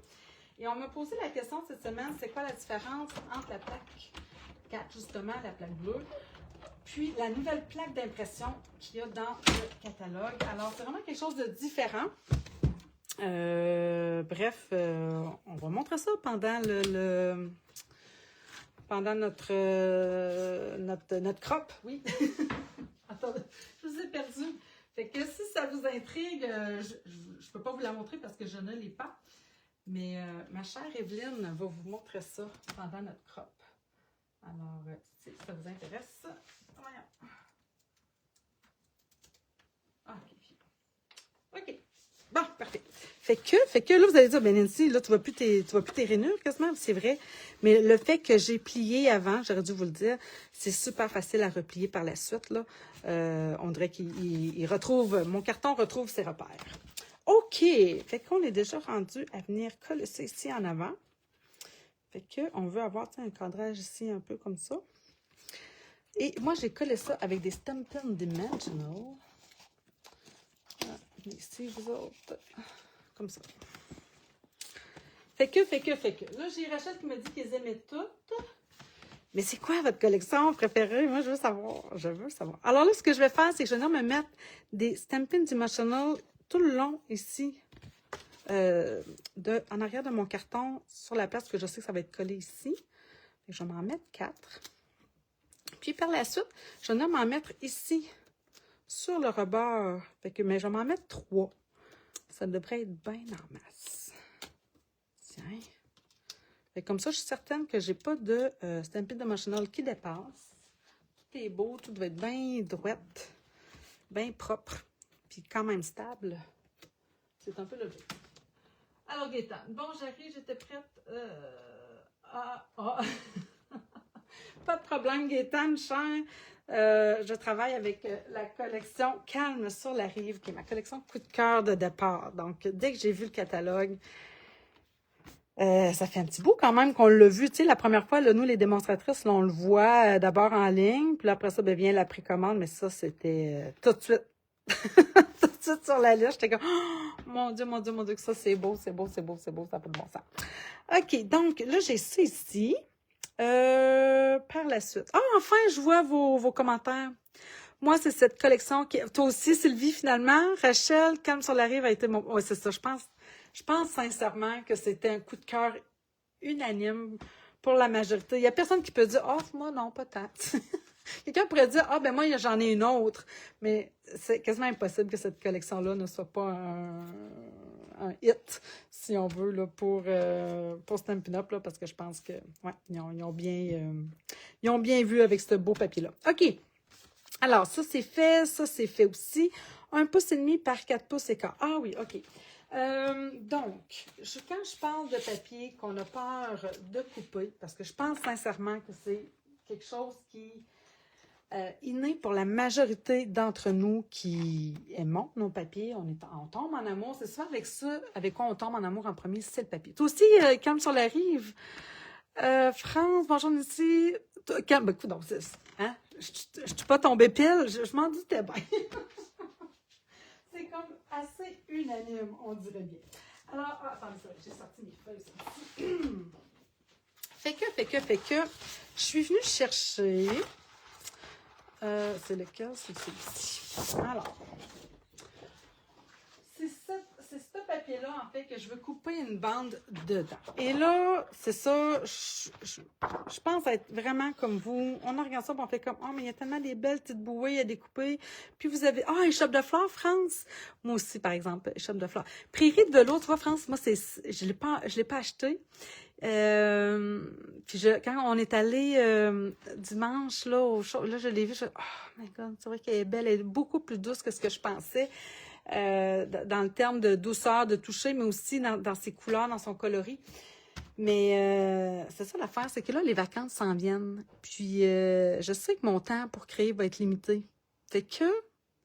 [SPEAKER 1] Et on m'a posé la question cette semaine, c'est quoi la différence entre la plaque 4, justement, la plaque bleue, puis la nouvelle plaque d'impression qu'il y a dans le catalogue. Alors, c'est vraiment quelque chose de différent. Bref, on va montrer ça pendant pendant notre crop, oui. Attendez, je vous ai perdu. Fait que si ça vous intrigue, je peux pas vous la montrer parce que je ne l'ai pas. Mais ma chère Evelyne va vous montrer ça pendant notre crop. Alors, si ça vous intéresse, voyons. OK. Bon, parfait. Fait que là, vous allez dire, ben Nancy, là, tu vois plus tes rainures quasiment, c'est vrai. Mais le fait que j'ai plié avant, j'aurais dû vous le dire, c'est super facile à replier par la suite, là. On dirait qu'il retrouve, mon carton retrouve ses repères. OK. Fait qu'on est déjà rendu à venir coller ça ici en avant. Fait que on veut avoir un cadrage ici un peu comme ça. Et moi, j'ai collé ça avec des Stampin' Dimensional. Ici, vous autres, comme ça. Fait que. Là, j'ai Rachel qui m'a dit qu'ils aimaient toutes. Mais c'est quoi votre collection préférée? Moi, je veux savoir. Alors là, ce que je vais faire, c'est que je vais venir me mettre des Stampin' Dimensional tout le long ici, en arrière de mon carton, sur la place que je sais que ça va être collé ici. Je vais m'en mettre 4. Puis par la suite, je vais venir m'en mettre ici, sur le rebord. Mais je vais m'en mettre 3. Ça devrait être bien en masse. Tiens. Comme ça, je suis certaine que je n'ai pas de Stampin' Dimensional qui dépasse. Tout est beau, tout doit être bien droite, bien propre, puis quand même stable. C'est un peu l'objectif. Alors, Gaëtan, bon, j'arrive, j'étais prête. Pas de problème, Gaëtan, cher. Je travaille avec la collection Calme sur la rive, qui est ma collection coup de cœur de départ. Donc, dès que j'ai vu le catalogue, ça fait un petit bout quand même qu'on l'a vu. Tu sais, la première fois, là, nous, les démonstratrices, là, on le voit d'abord en ligne, puis là, après ça, ben, vient la précommande, mais ça, c'était tout de suite. Tout de suite sur la liste. J'étais comme, oh, mon Dieu, que ça, c'est beau, ça n'a pas de bon sens. OK, donc, là, j'ai ça ici. Par la suite. Ah, enfin, je vois vos commentaires. Moi, c'est cette collection qui... Toi aussi, Sylvie, finalement. Rachel, Calme sur la rive a été mon... Oui, c'est ça. Je pense sincèrement que c'était un coup de cœur unanime pour la majorité. Il n'y a personne qui peut dire « Ah, oh, moi, non, pas tant. » Quelqu'un pourrait dire « Ah, ben moi, j'en ai une autre. » Mais c'est quasiment impossible que cette collection-là ne soit pas un hit, si on veut, là, pour Stampin' Up, là, parce que je pense que, ouais, ils ont bien vu avec ce beau papier-là. OK. Alors, ça, c'est fait. Ça, c'est fait aussi. 1,5 pouces par 4 pouces et quart. Ah oui, OK. Donc, quand je parle de papier qu'on a peur de couper, parce que je pense sincèrement que c'est quelque chose qui inné pour la majorité d'entre nous qui aimons nos papiers. On tombe en amour. C'est souvent avec ça, avec quoi on tombe en amour en premier, c'est le papier. Toi aussi, Calme sur la rive. France, bonjour ici. Calme, écoute, donc, hein? Je ne suis pas tombée pile, je m'en doutais bien. C'est comme assez unanime, on dirait bien. Alors, attendez, j'ai sorti mes feuilles. Fait que, je suis venue chercher... c'est lequel? C'est celui-ci. Alors, c'est ce papier-là, en fait, que je veux couper une bande dedans. Et là, c'est ça, je pense être vraiment comme vous. On regarde ça, puis on fait comme, oh, mais il y a tellement des belles petites bouées à découper. Puis vous avez, échoppe de fleurs, France. Moi aussi, par exemple, échoppe de fleurs. Prairie de velours, tu vois, France, moi, je l'ai pas acheté. Puis quand on est allé dimanche, là, là, je l'ai vue, oh my God, c'est vrai qu'elle est belle, elle est beaucoup plus douce que ce que je pensais. Dans le terme de douceur, de toucher, mais aussi dans ses couleurs, dans son coloris. Mais c'est ça l'affaire, c'est que là, les vacances s'en viennent. Puis je sais que mon temps pour créer va être limité. Fait que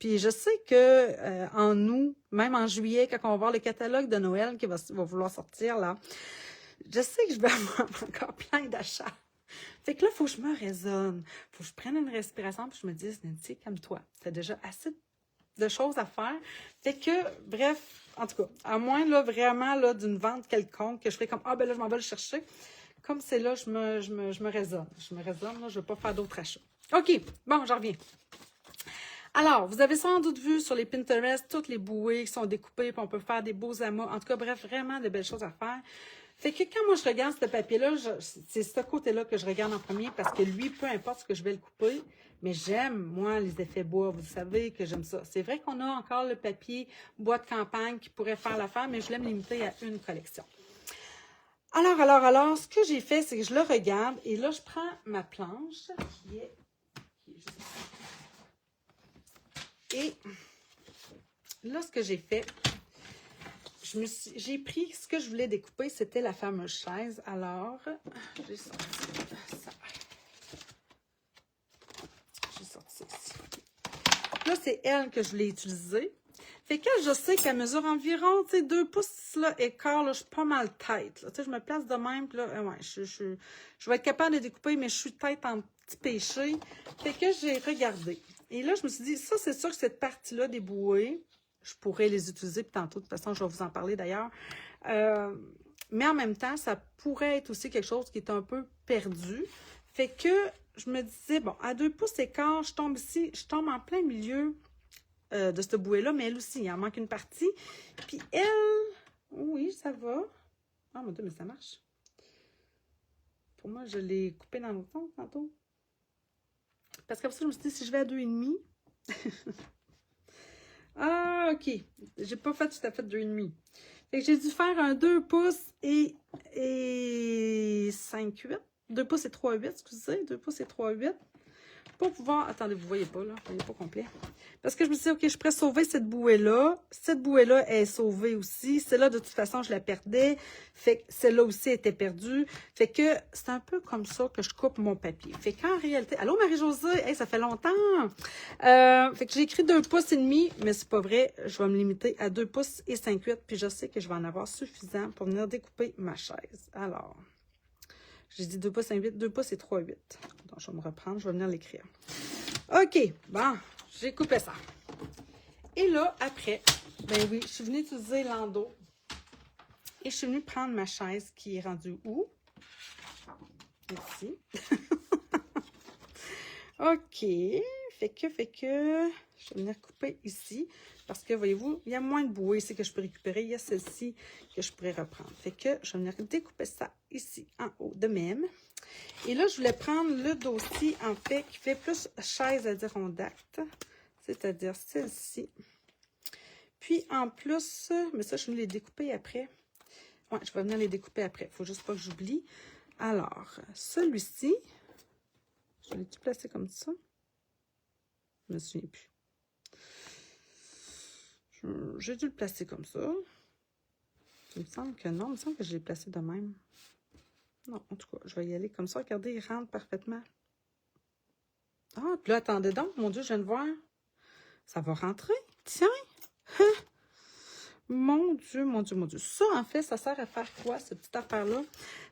[SPEAKER 1] Puis je sais que en août, même en juillet, quand on va voir le catalogue de Noël qui va vouloir sortir, là, je sais que je vais avoir encore plein d'achats. Fait que là, il faut que je me raisonne. Il faut que je prenne une respiration puis je me dise, Nancy, calme-toi. Tu as déjà assez de choses à faire. Fait que, bref, en tout cas, à moins là, vraiment là, d'une vente quelconque, que je ferais comme, ah ben là, je m'en vais le chercher. Comme c'est là, je me raisonne. Je me raisonne, là, je ne vais pas faire d'autres achats. OK, bon, j'en reviens. Alors, vous avez sans doute vu sur les Pinterest toutes les bouées qui sont découpées, puis on peut faire des beaux amas. En tout cas, bref, vraiment de belles choses à faire. Fait que quand moi je regarde ce papier-là, c'est ce côté-là que je regarde en premier parce que lui, peu importe ce que je vais le couper, mais j'aime, moi, les effets bois. Vous savez que j'aime ça. C'est vrai qu'on a encore le papier bois de campagne qui pourrait faire l'affaire, mais je l'aime limiter à une collection. Alors, ce que j'ai fait, c'est que je le regarde et là, je prends ma planche qui est juste ici. Et là, ce que j'ai fait, j'ai pris ce que je voulais découper, c'était la fameuse chaise. Alors, j'ai sorti ça. J'ai sorti ça ici. Là, c'est elle que je voulais utiliser. Fait que je sais qu'elle mesure environ 2 pouces là, écart, là, je suis pas mal tête. Là. Je me place de même, puis là, ouais, je vais être capable de découper, mais je suis tête en petit péché. Fait que j'ai regardé. Et là, je me suis dit, ça, c'est sûr que cette partie-là des bouées, je pourrais les utiliser, puis tantôt, de toute façon, je vais vous en parler d'ailleurs. Mais en même temps, ça pourrait être aussi quelque chose qui est un peu perdu. Fait que je me disais, bon, à 2 pouces écart, je tombe ici, je tombe en plein milieu de cette bouée-là, mais elle aussi, il en manque une partie. Puis elle, oui, ça va. Ah, mon Dieu, mais ça marche. Pour moi, je l'ai coupée dans l'autre sens tantôt. Parce qu'après ça, je me suis dit, si je vais à 2,5. Ah, OK. J'ai pas fait tout à fait 2,5. Fait que j'ai dû faire un 2 pouces et 5,8. 2 pouces et 3,8, excusez. 2 pouces et 3,8. Pour pouvoir... Attendez, vous voyez pas, là. Vous voyez pas complet. Parce que je me suis dit, OK, je pourrais sauver cette bouée-là. Cette bouée-là est sauvée aussi. Celle-là, de toute façon, je la perdais. Fait que celle-là aussi était perdue. Fait que c'est un peu comme ça que je coupe mon papier. Fait qu'en réalité... Allô, Marie-Josée? Hey, ça fait longtemps! Fait que j'ai écrit 2 pouces et demi, mais c'est pas vrai. Je vais me limiter à 2 pouces et 5,8. Puis je sais que je vais en avoir suffisant pour venir découper ma chaise. Alors... J'ai dit 2 pouces 5,8, 2 pouces et 3,8. Donc, je vais me reprendre, je vais venir l'écrire. OK, bon, j'ai coupé ça. Et là, après, ben oui, je suis venue utiliser l'endos. Et je suis venue prendre ma chaise qui est rendue où? Ici. OK, fait que, je vais venir couper ici. Parce que, voyez-vous, il y a moins de bouées ici que je peux récupérer. Il y a celle-ci que je pourrais reprendre. Fait que je vais venir découper ça ici, en haut, de même. Et là, je voulais prendre le dossier, en fait, qui fait plus chaise adirondact. C'est-à-dire celle-ci. Puis, en plus, mais ça, je vais les découper après. Ouais, je vais venir les découper après. Il ne faut juste pas que j'oublie. Alors, celui-ci, je l'ai-tu placé comme ça? Je ne me souviens plus. J'ai dû le placer comme ça. Il me semble que non. Il me semble que je l'ai placé de même. Non, en tout cas, je vais y aller comme ça. Regardez, il rentre parfaitement. Ah, puis là, attendez donc. Mon Dieu, je viens de voir. Ça va rentrer. Tiens. Mon Dieu, mon Dieu, mon Dieu. Ça, en fait, ça sert à faire quoi, cette petite affaire-là?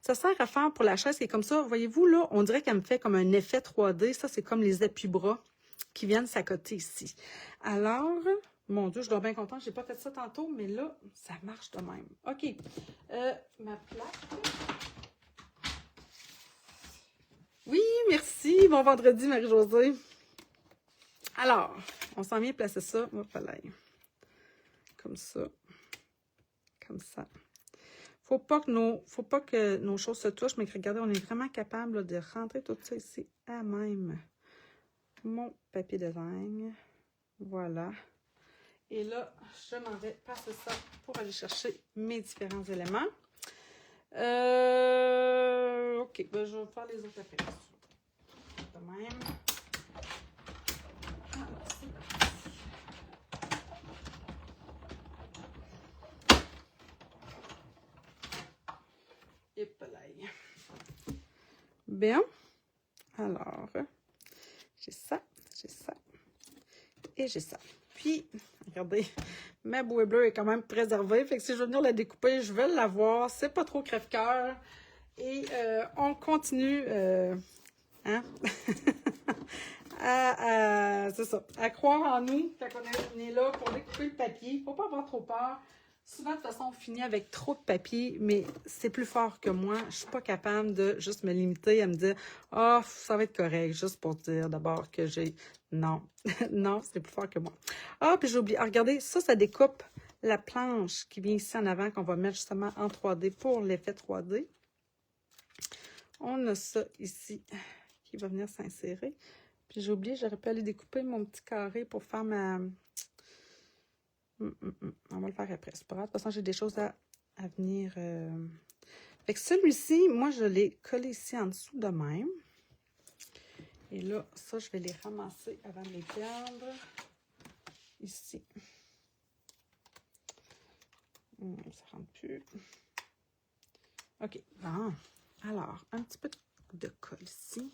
[SPEAKER 1] Ça sert à faire pour la chaise qui est comme ça. Voyez-vous, là, on dirait qu'elle me fait comme un effet 3D. Ça, c'est comme les appuis-bras qui viennent s'accoter ici. Alors... Mon Dieu, je dois bien contente. Je n'ai pas fait ça tantôt, mais là, ça marche de même. OK. Ma plaque. Oui, merci. Bon vendredi, Marie-Josée. Alors, on s'en vient placer ça. Hop là. Comme ça. Comme ça. Faut pas que nos choses se touchent, mais que, regardez, on est vraiment capable là, de rentrer tout ça ici à même mon papier de design. Voilà. Et là, je m'en vais passer ça pour aller chercher mes différents éléments. OK, ben, je vais faire les autres après. De même. Et pelaille. Bien. Alors, j'ai ça, j'ai ça. Et j'ai ça. Puis, regardez, ma bouée bleue est quand même préservée. Fait que si je veux venir la découper, je vais l'avoir. C'est pas trop crève-cœur. Et on continue, hein? C'est ça, à croire en nous quand on est là pour découper le papier. Il ne faut pas avoir trop peur. Souvent, de toute façon, on finit avec trop de papier, mais c'est plus fort que moi. Je ne suis pas capable de juste me limiter à me dire « Ah, oh, ça va être correct », juste pour dire d'abord que j'ai... Non, non, c'est plus fort que moi. Ah, puis j'ai oublié. Ah, regardez, ça découpe la planche qui vient ici en avant qu'on va mettre justement en 3D pour l'effet 3D. On a ça ici qui va venir s'insérer. Puis j'ai oublié, j'aurais pu aller découper mon petit carré pour faire ma... On va le faire après, c'est pas grave. De toute façon, j'ai des choses à venir. Fait que celui-ci, moi, je l'ai collé ici en dessous de même. Et là, ça, je vais les ramasser avant de les perdre. Ici. Ça rentre plus. OK. Bon. Alors, un petit peu de colle ici.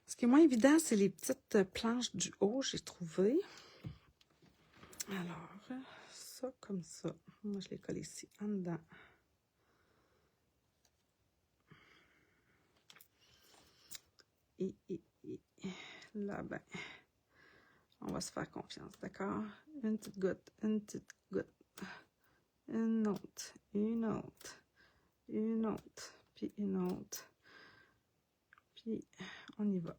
[SPEAKER 1] Ce qui est moins évident, c'est les petites planches du haut, j'ai trouvé. Alors, ça comme ça. Moi, je les colle ici, en dedans. Et là, ben, on va se faire confiance, d'accord? Une petite goutte, une petite goutte. Une autre, une autre, une autre, puis une autre. Puis, on y va.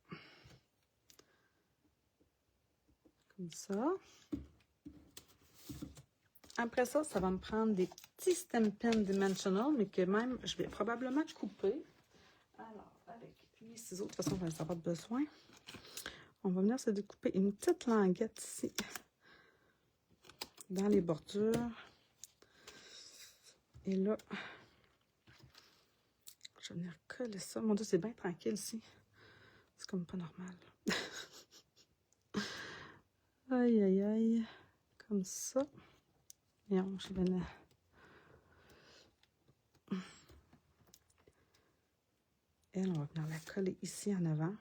[SPEAKER 1] Comme ça. Après ça, ça va me prendre des petits Stampin' Dimensional, mais que même, je vais probablement couper. Alors, avec les ciseaux, de toute façon, on va en avoir besoin. On va venir se découper une petite languette ici, dans les bordures. Et là, je vais venir coller ça. Mon Dieu, c'est bien tranquille ici. C'est comme pas normal. Aïe, aïe, aïe. Comme ça. Et je vais venir... Elle, on va venir la coller ici en avant.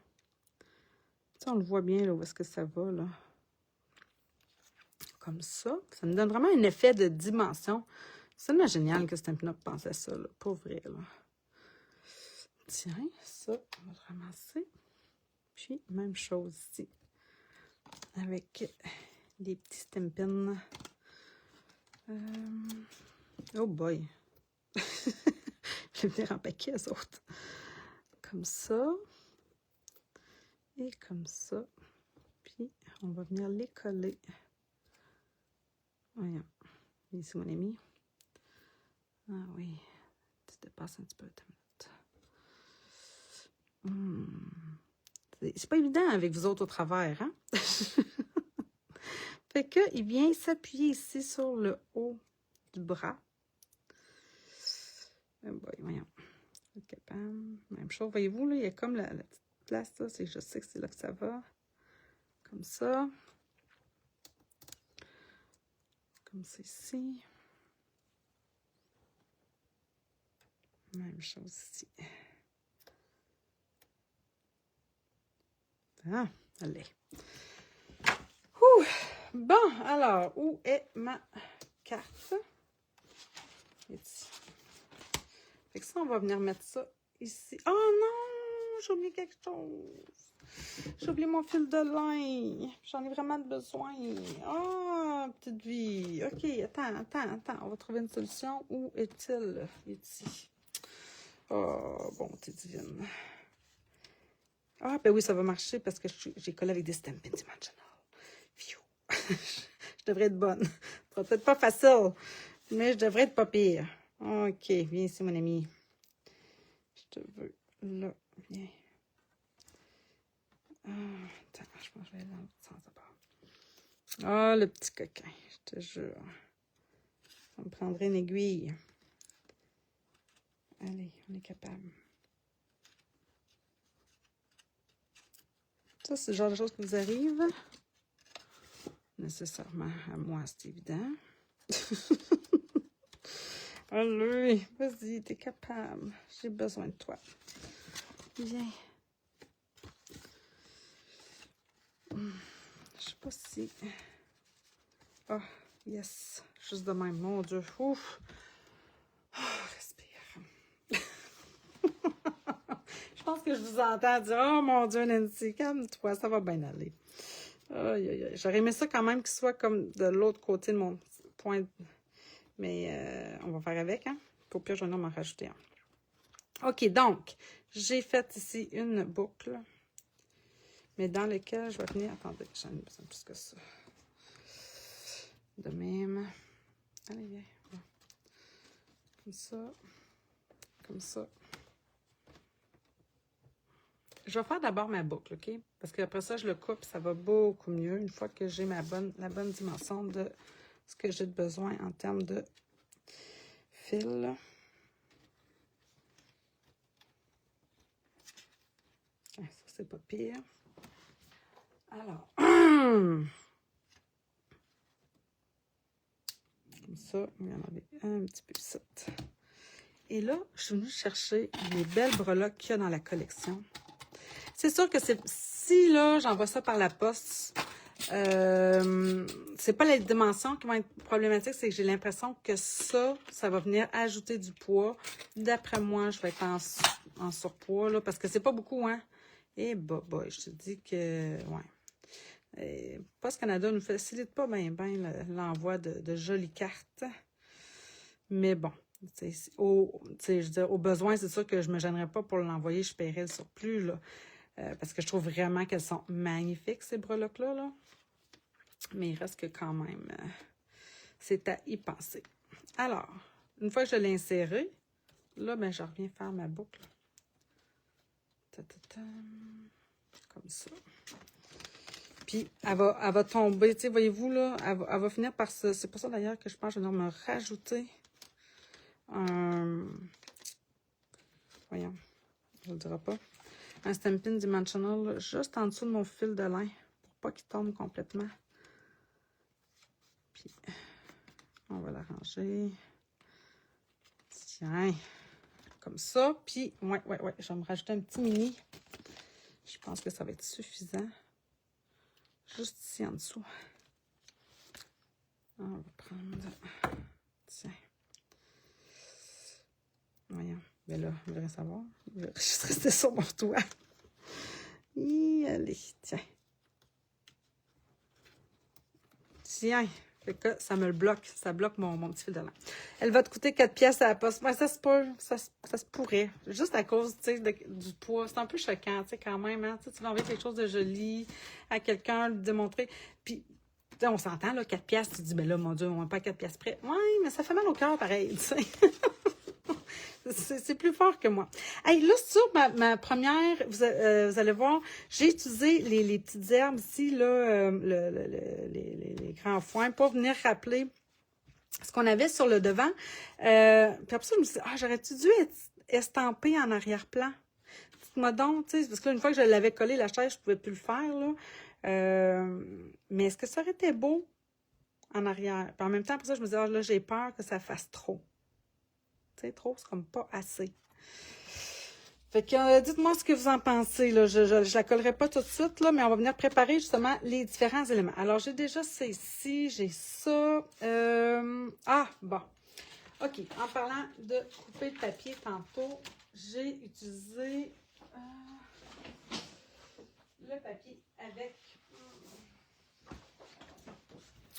[SPEAKER 1] Ça, on le voit bien, là, où est-ce que ça va, là. Comme ça. Ça me donne vraiment un effet de dimension. C'est tellement génial que Stampin' Up pense à ça, là. Pour vrai, là. Tiens, ça, on va le ramasser. Puis, même chose ici. Avec des petits Stampin'. Oh boy! Je vais venir en paquet, eux autres. Comme ça. Et comme ça. Puis, on va venir les coller. Voyons. Ici, mon ami. Ah oui. Tu dépasses un petit peu ta minute. C'est pas évident avec vous autres au travers, hein? Fait que, il vient s'appuyer ici sur le haut du bras. Oh boy, voyons. Même chose, voyez-vous, là, il y a comme la petite place, là, c'est que je sais que c'est là que ça va. Comme ça. Comme ça ici. Même chose ici. Ah, allez. Ouh. Bon, alors, où est ma carte? Ici. Fait que ça, on va venir mettre ça ici. Oh non! J'ai oublié quelque chose. J'ai oublié mon fil de lin. J'en ai vraiment besoin. Ah, petite vie. OK, attends. On va trouver une solution. Où est-il? Ici. Oh, bonté divine. Ah, ben oui, ça va marcher parce que j'ai collé avec des Stampin' Dimensional. Phew. Je devrais être bonne. Ce sera peut-être pas facile, mais je devrais être pas pire. OK, viens ici, mon ami. Je te veux. Là, viens. Ah, attends, je pense que je vais aller dans l'autre sens d'abord. Ah, le petit coquin, je te jure. Ça me prendrait une aiguille. Allez, on est capable. Ça, c'est le genre de choses qui vous arrivent. Nécessairement à moi, c'est évident. Allez, vas-y, t'es capable. J'ai besoin de toi. Viens. Je sais pas si... Ah, yes. Juste de même, mon Dieu. Ouf. Respire. Je pense que je vous entends dire, oh mon Dieu, Nancy, calme-toi, ça va bien aller. Aïe, aïe, aïe. J'aurais aimé ça quand même qu'il soit comme de l'autre côté de mon point. Mais on va faire avec, hein. Pour pire, je vais m'en rajouter un. OK, donc, j'ai fait ici une boucle, mais dans laquelle je vais venir... Attendez, j'en ai besoin plus que ça. De même. Allez, viens. Comme ça. Comme ça. Je vais faire d'abord ma boucle, OK? Parce qu'après ça, je le coupe, ça va beaucoup mieux une fois que j'ai la bonne dimension de ce que j'ai besoin en termes de fil. Ça, c'est pas pire. Alors, comme ça, il y en avait un petit peu ici. Et là, je suis venue chercher les belles breloques qu'il y a dans la collection. C'est sûr que si là, j'envoie ça par la poste, c'est pas les dimensions qui vont être problématiques, c'est que j'ai l'impression que ça va venir ajouter du poids. D'après moi, je vais être en surpoids, là, parce que c'est pas beaucoup, hein. Et je te dis que, ouais. Post Canada ne nous facilite pas bien l'envoi de jolies cartes. Mais bon, je veux dire, au besoin, c'est sûr que je ne me gênerais pas pour l'envoyer, je paierais le surplus, là. Parce que je trouve vraiment qu'elles sont magnifiques, ces breloques-là. Là. Mais il reste que quand même, c'est à y penser. Alors, une fois que je l'ai inséré, là, je reviens faire ma boucle. Comme ça. Puis, elle va tomber, tu sais, voyez-vous, là, elle va finir par ça. C'est pour ça, d'ailleurs, que je pense que je vais me rajouter un... Voyons, je ne le dirai pas. Un Stampin' Dimensional juste en dessous de mon fil de lin pour pas qu'il tombe complètement. Puis, on va l'arranger. Tiens, comme ça. Puis, ouais, je vais me rajouter un petit mini. Je pense que ça va être suffisant. Juste ici en dessous. On va prendre... Tiens. Voyons. Mais là, je voudrais savoir. Je vais juste rester sur mon toit. Et allez, tiens. Tiens. Fait que ça me le bloque. Ça bloque mon petit fil de lin. Elle va te coûter 4 pièces à la poste. Ouais, ça se pourrait. Juste à cause, tu sais, du poids. C'est un peu choquant, tu sais, quand même. Hein? Tu vas envoyer quelque chose de joli à quelqu'un, lui démontrer. Puis, on s'entend, là, 4 pièces. Tu te dis, ben là, mon Dieu, on n'a pas 4 pièces près. Ouais, mais ça fait mal au cœur, pareil, tu sais. C'est plus fort que moi. Hey, là, sur ma première, vous allez voir, j'ai utilisé les petites herbes ici, là, les grands foins, pour venir rappeler ce qu'on avait sur le devant. Puis après ça, je me suis dit, j'aurais-tu dû estamper en arrière-plan? Dites-moi donc, tu sais, parce que là, une fois que je l'avais collé, la chaise, je ne pouvais plus le faire, là. Mais est-ce que ça aurait été beau en arrière? Puis en même temps, après ça, je me disais, là, j'ai peur que ça fasse trop. Tu sais, trop, c'est comme pas assez. Fait que dites-moi ce que vous en pensez. Là. Je la collerai pas tout de suite, là, mais on va venir préparer justement les différents éléments. Alors, j'ai déjà ça ici, j'ai ça. Bon. OK, en parlant de couper le papier tantôt, j'ai utilisé le papier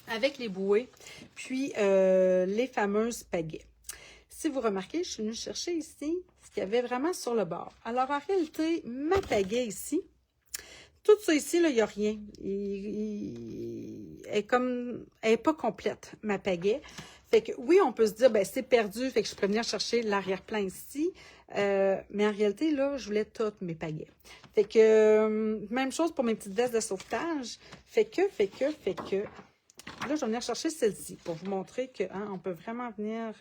[SPEAKER 1] avec les bouées, puis les fameuses pagaies. Si vous remarquez, je suis venue chercher ici ce qu'il y avait vraiment sur le bord. Alors, en réalité, ma pagaie ici, tout ça ici, là, il n'y a rien. Elle n'est pas complète, ma pagaie. Fait que oui, on peut se dire, ben c'est perdu, fait que je pourrais venir chercher l'arrière-plan ici. Mais en réalité, là, je voulais toutes mes pagaies. Fait que, même chose pour mes petites vestes de sauvetage. Fait que, là, je vais venir chercher celle-ci pour vous montrer que, on peut vraiment venir...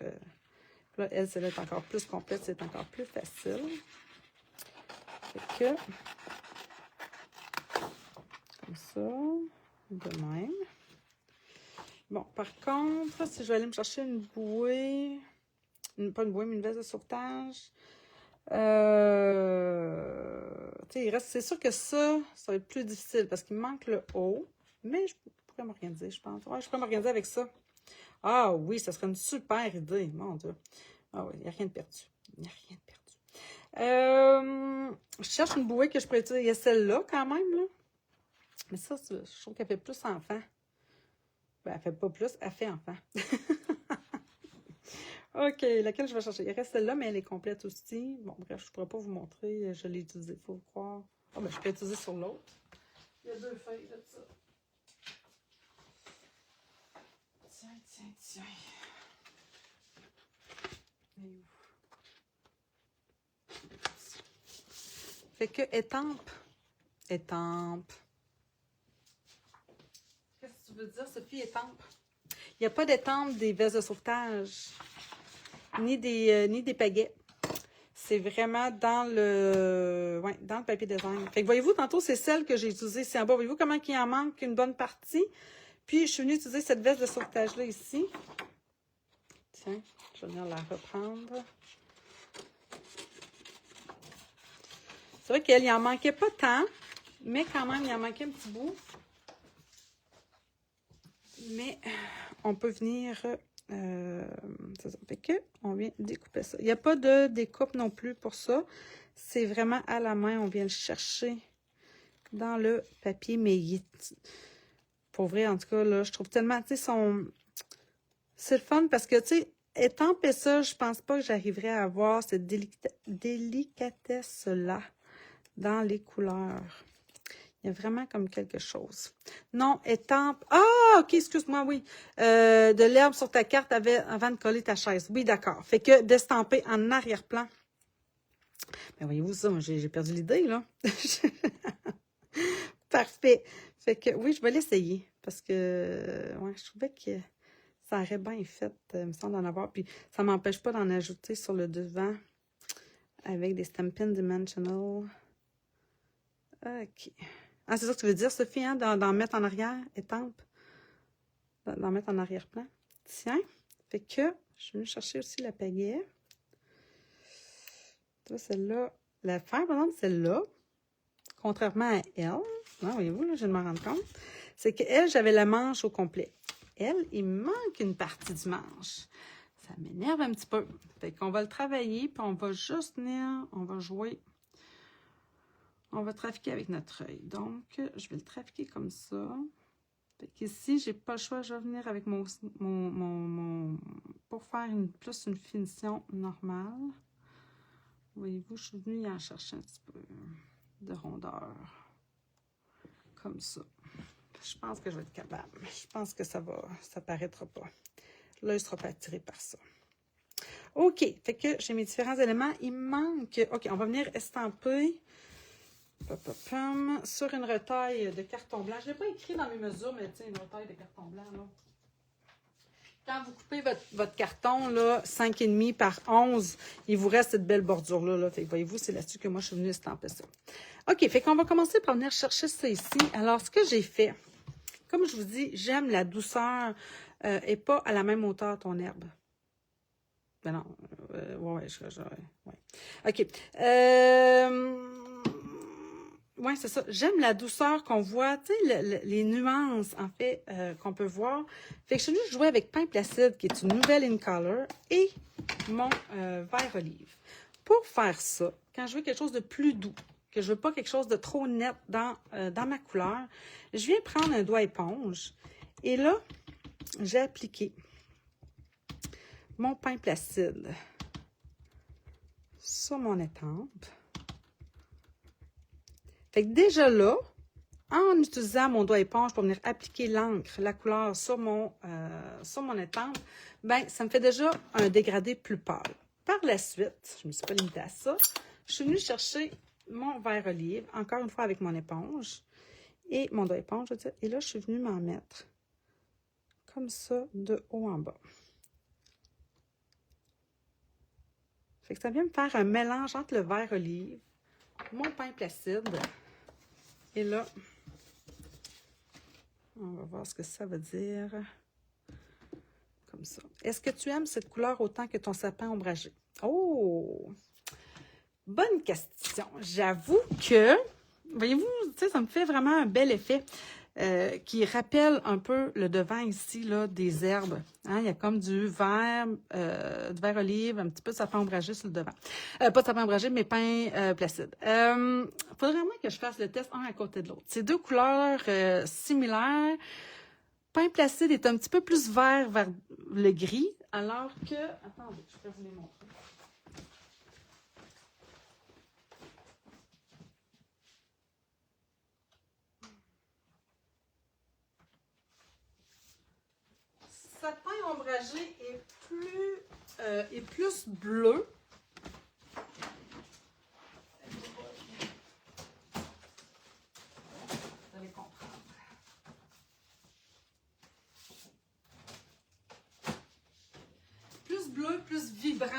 [SPEAKER 1] Là, elle, celle-là est encore plus complète, c'est encore plus facile. Fait que, comme ça, de même. Bon, par contre, si je vais aller me chercher une bouée, pas une bouée, mais une veste de sauvetage, tu sais, c'est sûr que ça va être plus difficile parce qu'il me manque le haut. Mais je pourrais m'organiser, je pense. Ouais, je pourrais m'organiser avec ça. Ah oui, ça serait une super idée, mon Dieu. Ah oui, il n'y a rien de perdu. Il n'y a rien de perdu. Je cherche une bouée que je pourrais utiliser. Il y a celle-là, quand même, là. Mais ça, je trouve qu'elle fait plus enfant. Ben, elle fait pas plus, elle fait enfant. OK, laquelle je vais chercher? Il reste celle-là, mais elle est complète aussi. Bon, bref, je ne pourrais pas vous montrer. Je l'ai utilisée, il faut croire. Ah, ben, je peux utiliser sur l'autre. Il y a 2 feuilles de ça. Tiens. Fait que étampe. Étampe. Qu'est-ce que tu veux dire, Sophie, étampe? Il n'y a pas d'étampe des vestes de sauvetage, ni des pagaies. C'est vraiment dans le papier design. Fait que voyez-vous, tantôt, c'est celle que j'ai utilisée ici en bas. Voyez-vous comment il en manque une bonne partie? Puis, je suis venue utiliser cette veste de sauvetage-là ici. Tiens, je vais venir la reprendre. C'est vrai qu'il en manquait pas tant, mais quand même, il en manquait un petit bout. Mais on peut venir... c'est ça. Fait que on vient découper ça. Il n'y a pas de découpe non plus pour ça. C'est vraiment à la main. On vient le chercher dans le papier. Mais pour vrai, en tout cas, là, je trouve tellement... Tu sais, c'est le fun parce que, tu sais, étamper ça, je pense pas que j'arriverais à avoir cette délicatesse-là dans les couleurs. Il y a vraiment comme quelque chose. Non, étampe. Ah, OK, excuse-moi, oui. De l'herbe sur ta carte avant de coller ta chaise. Oui, d'accord. Fait que d'estamper en arrière-plan. Mais voyez-vous ça, moi, j'ai perdu l'idée, là. Parfait. Fait que, oui, je vais l'essayer. Parce que, ouais, je trouvais que ça aurait bien fait, il me semble d'en avoir. Puis, ça ne m'empêche pas d'en ajouter sur le devant avec des Stampin' Dimensional. OK. Ah, c'est ça que tu veux dire, Sophie, hein? D'en mettre en arrière, étampe. D'en mettre en arrière-plan. Tiens. Fait que, je suis venue chercher aussi la pagaie. Celle-là. La faire, par exemple, celle-là, contrairement à elle, hein, voyez-vous, là, je viens de m'en rendre compte, c'est qu'elle, j'avais la manche au complet. Elle, il manque une partie du manche. Ça m'énerve un petit peu. Fait qu'on va le travailler, puis on va juste venir, on va jouer. On va trafiquer avec notre œil. Donc, je vais le trafiquer comme ça. Fait qu'ici, j'ai pas le choix. Je vais venir avec pour faire plus une finition normale. Voyez-vous, je suis venue y en chercher un petit peu de rondeur. Comme ça. Je pense que je vais être capable. Je pense que ça paraîtra pas. L'œil sera pas attiré par ça. OK. Fait que j'ai mes différents éléments. Il me manque... OK, on va venir estamper... sur une retaille de carton blanc. Je ne l'ai pas écrit dans mes mesures, mais tu sais, une retaille de carton blanc, là. Quand vous coupez votre carton, là, 5,5 par 11, il vous reste cette belle bordure-là. Là. Voyez-vous, c'est là-dessus que moi, je suis venue estamper ça. OK, fait qu'on va commencer par venir chercher ça ici. Alors, ce que j'ai fait, comme je vous dis, j'aime la douceur et pas à la même hauteur ton herbe. Ben non, ouais. OK. Oui, c'est ça. J'aime la douceur qu'on voit, tu sais, les nuances, en fait, qu'on peut voir. Fait que je suis venue jouer avec Pain Placide, qui est une nouvelle in color, et mon vert olive. Pour faire ça, quand je veux quelque chose de plus doux, que je veux pas quelque chose de trop net dans ma couleur, je viens prendre un doigt éponge, et là, j'ai appliqué mon Pain Placide sur mon étampe. Fait que déjà là, en utilisant mon doigt éponge pour venir appliquer l'encre, la couleur sur mon étampe, ben ça me fait déjà un dégradé plus pâle. Par la suite, je ne me suis pas limitée à ça, je suis venue chercher mon vert olive, encore une fois avec mon éponge, et mon doigt éponge, je veux dire, et là, je suis venue m'en mettre comme ça, de haut en bas. Fait que ça vient me faire un mélange entre le vert olive, mon Pain Placide, et là, on va voir ce que ça veut dire. Comme ça. Est-ce que tu aimes cette couleur autant que ton sapin ombragé? Oh! Bonne question. J'avoue que, voyez-vous, tu sais, ça me fait vraiment un bel effet. qui rappelle un peu le devant ici, là, des herbes. Hein? Il y a comme du vert olive, un petit peu de sapin ombragé sur le devant. Pas de sapin ombragé, mais pain placide. Faudrait vraiment que je fasse le test un à côté de l'autre. C'est deux couleurs similaires. Pain placide est un petit peu plus vert vers le gris, alors que... Attendez, je vais vous les montrer. Sapin ombragé est plus bleu. Vous allez comprendre. Plus bleu, plus vibrant.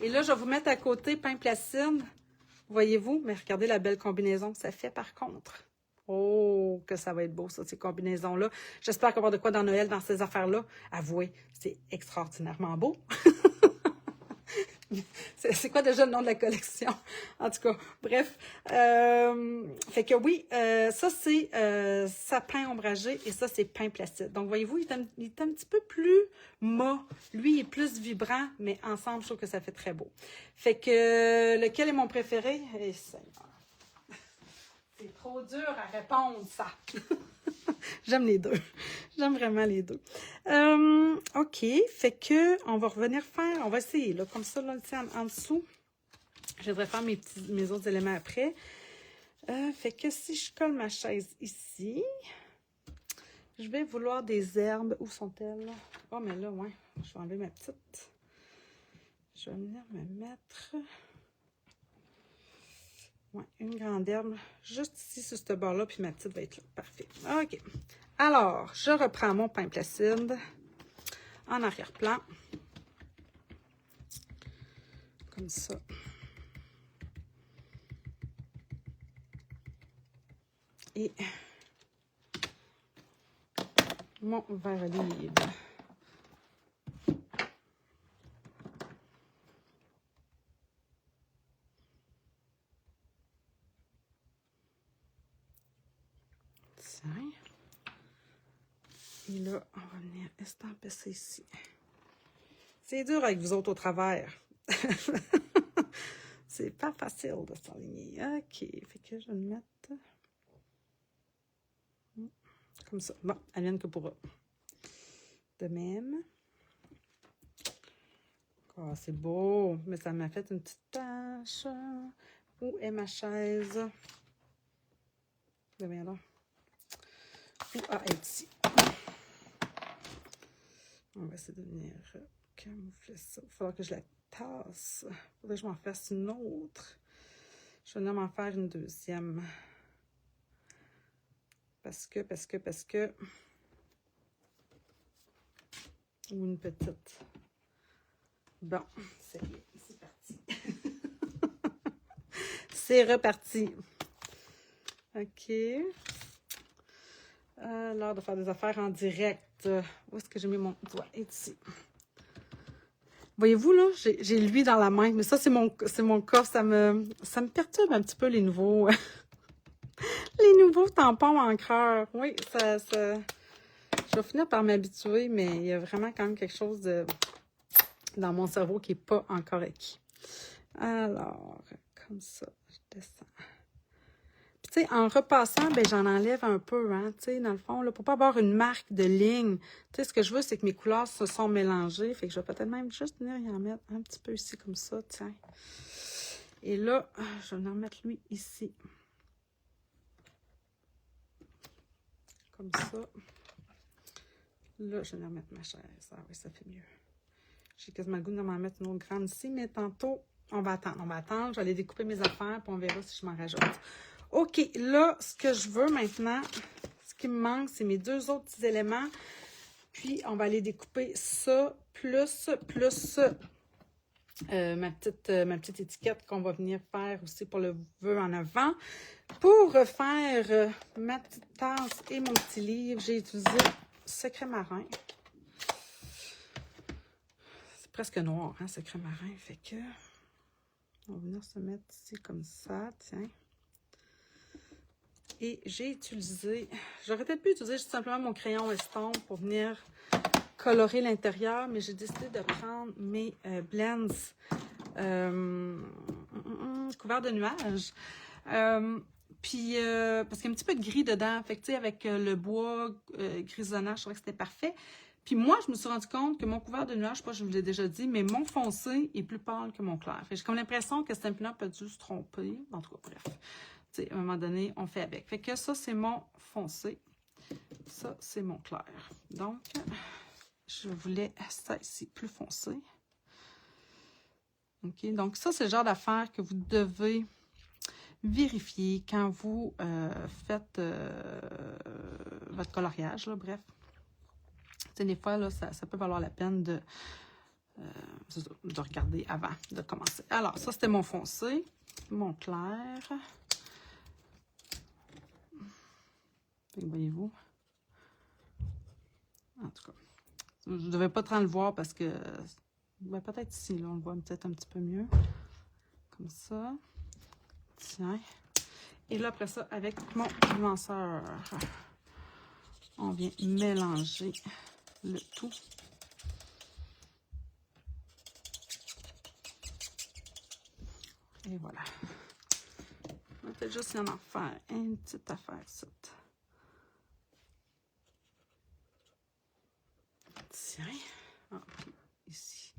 [SPEAKER 1] Et là, je vais vous mettre à côté pain placide. Voyez-vous? Mais regardez la belle combinaison que ça fait par contre. Oh, que ça va être beau, ça, ces combinaisons-là. J'espère qu'on va avoir de quoi dans Noël, dans ces affaires-là. Avouez, c'est extraordinairement beau. C'est quoi déjà le nom de la collection? En tout cas, bref. Fait que oui, ça, c'est sapin ombragé et ça, c'est pain placide. Donc, voyez-vous, il est un petit peu plus mat. Lui, il est plus vibrant, mais ensemble, je trouve que ça fait très beau. Fait que lequel est mon préféré? Eh, Seigneur. C'est trop dur à répondre, ça. J'aime les deux. J'aime vraiment les deux. OK. Fait que on va revenir faire... On va essayer, là, comme ça, là, en dessous. Je devrais faire mes autres éléments après. Fait que si je colle ma chaise ici, je vais vouloir des herbes. Où sont-elles? Oh, mais là, ouais. Je vais enlever ma petite. Je vais venir me mettre... Ouais, une grande herbe, juste ici sur ce bord-là, puis ma petite va être là. Parfait. OK. Alors, je reprends mon pain placide en arrière-plan. Comme ça. Et mon vert olive. Et là, on va venir estamper ça ici. C'est dur avec vous autres au travers. C'est pas facile de s'aligner. OK. Fait que je vais le mettre comme ça. Bon, elle vient que pour eux. De même. Oh, c'est beau. Mais ça m'a fait une petite tache. Où est ma chaise? De bien là. Où est ici? On va essayer de venir camoufler ça. Il va falloir que je la tasse. Il faudrait que je m'en fasse une autre. Je vais venir m'en faire une deuxième. Parce que... Ou une petite. Bon, c'est parti. C'est reparti. OK. L'heure de faire des affaires en direct. Où est-ce que j'ai mis mon doigt? Ici. Voyez-vous, là, j'ai lui dans la main, mais ça, c'est mon cas. Ça me perturbe un petit peu les nouveaux tampons encreurs. Oui, je vais finir par m'habituer, mais il y a vraiment quand même quelque chose dans mon cerveau qui n'est pas encore acquis. Alors, comme ça, je descends. Puis, tu sais, en repassant, ben j'en enlève un peu, hein, tu sais, dans le fond, là, pour pas avoir une marque de ligne. Tu sais, ce que je veux, c'est que mes couleurs se sont mélangées. Fait que je vais peut-être même juste venir y en mettre un petit peu ici, comme ça, tiens. Et là, je vais venir mettre lui ici. Comme ça. Là, je vais venir mettre ma chaise. Ah oui, ça fait mieux. J'ai quasiment le goût de m'en mettre une autre grande ici, mais tantôt, on va attendre. Je vais aller découper mes affaires, puis on verra si je m'en rajoute. OK, là, ce que je veux maintenant, ce qui me manque, c'est mes deux autres petits éléments. Puis, on va aller découper ça, plus ma petite étiquette qu'on va venir faire aussi pour le vœu en avant. Pour faire ma petite tasse et mon petit livre, j'ai utilisé Secret Marin. C'est presque noir, hein, Secret Marin. Fait que, on va venir se mettre ici comme ça, tiens. Et j'ai utilisé, j'aurais peut-être pu utiliser tout simplement mon crayon estompe pour venir colorer l'intérieur, mais j'ai décidé de prendre mes blends couverts de nuages. Puis, parce qu'il y a un petit peu de gris dedans, fait que tu sais, avec le bois grisonnant, je trouvais que c'était parfait. Puis moi, je me suis rendu compte que mon couvert de nuages, je sais pas, je vous l'ai déjà dit, mais mon foncé est plus pâle que mon clair. J'ai comme l'impression que Stampin' Up a dû se tromper. En tout cas, bref. Tu sais, à un moment donné, on fait avec. Fait que ça, c'est mon foncé. Ça, c'est mon clair. Donc, je voulais ça ici, plus foncé. OK, donc ça, c'est le genre d'affaire que vous devez vérifier quand vous faites votre coloriage, là, bref. Tu sais, des fois, là, ça peut valoir la peine de regarder avant de commencer. Alors, ça, c'était mon foncé, mon clair. Voyez-vous? En tout cas, je ne devais pas trop le voir parce que, ben, peut-être ici, là, on le voit peut-être un petit peu mieux. Comme ça. Tiens. Et là, après ça, avec mon nuanceur, on vient mélanger le tout. Et voilà. On va peut-être juste y en faire une petite affaire, ça. Tiens. Ah, ici.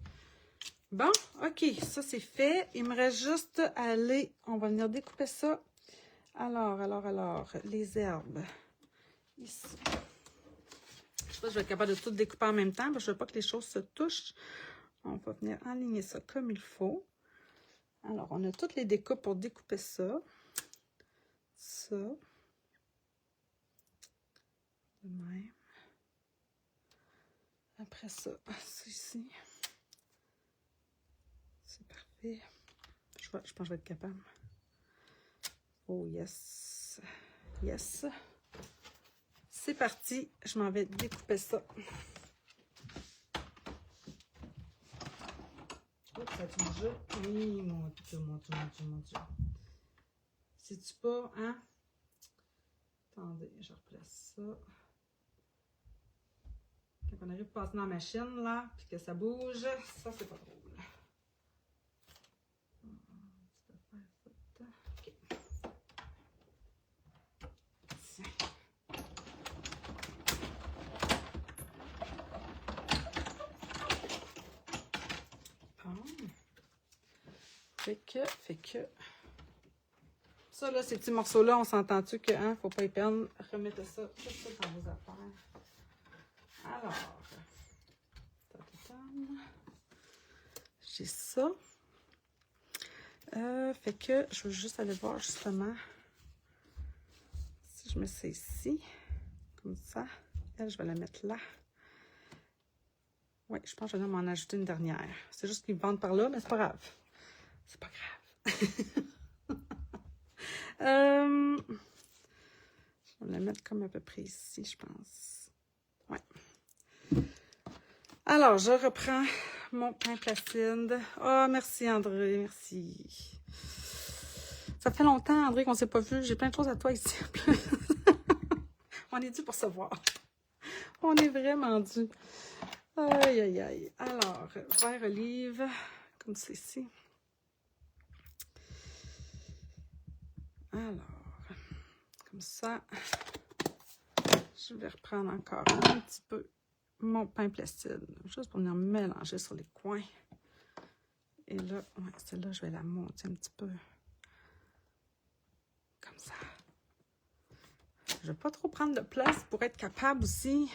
[SPEAKER 1] Bon, OK, ça c'est fait. Il me reste juste à aller, on va venir découper ça. Alors, les herbes. Ici. Je sais pas si je vais être capable de tout découper en même temps, parce que je veux pas que les choses se touchent. On va venir aligner ça comme il faut. Alors, on a toutes les découpes pour découper ça. Ça. De même. Après ça, ça ici. C'est parfait. Je pense que je vais être capable. Oh yes. Yes. C'est parti. Je m'en vais découper ça. Oups, ça a bougé. Oui, mon Dieu, mon Dieu, mon Dieu, mon Dieu. Sais-tu pas, hein? Attendez, je replace ça. Quand on arrive à passer dans la machine, là, puis que ça bouge, ça, c'est pas drôle. Fait que... Ça, là, ces petits morceaux-là, on s'entend-tu que, hein, faut pas y perdre. Remettez ça, tout ça dans vos affaires. Alors, j'ai ça. Fait que je veux juste aller voir, justement, si je mets ça ici, comme ça. Elle, je vais la mettre là. Oui, je pense que je vais m'en ajouter une dernière. C'est juste qu'ils vendent par là, mais c'est pas grave. C'est pas grave. Je vais la mettre comme à peu près ici, je pense. Ouais. Alors, je reprends mon pain placide. Oh, merci André, merci. Ça fait longtemps, André, qu'on ne s'est pas vu. J'ai plein de choses à toi ici. On est dû pour se voir. On est vraiment dû. Aïe, aïe, aïe. Alors, vert olive, comme ceci. Alors, comme ça, je vais reprendre encore un petit peu mon pain placide, juste pour venir mélanger sur les coins. Et là, ouais, celle-là, je vais la monter un petit peu. Comme ça. Je ne vais pas trop prendre de place pour être capable aussi.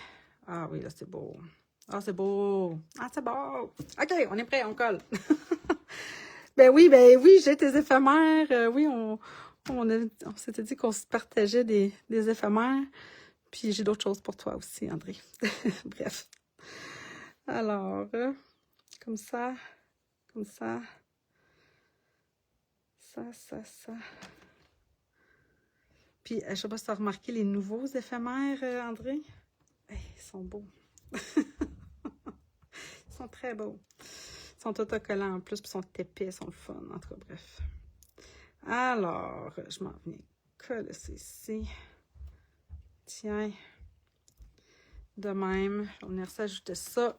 [SPEAKER 1] Ah oui, là, c'est beau. Ah, c'est beau. Ah, c'est beau. OK, on est prêt, on colle. Ben oui, j'ai tes éphémères. Oui, on s'était dit qu'on se partageait des éphémères. Puis j'ai d'autres choses pour toi aussi, André. Bref. Alors, comme ça. Comme ça. Ça. Puis, je ne sais pas si tu as remarqué les nouveaux éphémères, André. Hey, ils sont beaux. Ils sont très beaux. Ils sont autocollants en plus, puis ils sont épais, ils sont le fun. En tout cas, bref. Alors, je m'en viens coller ça ici. Tiens. De même, je vais venir s'ajouter ça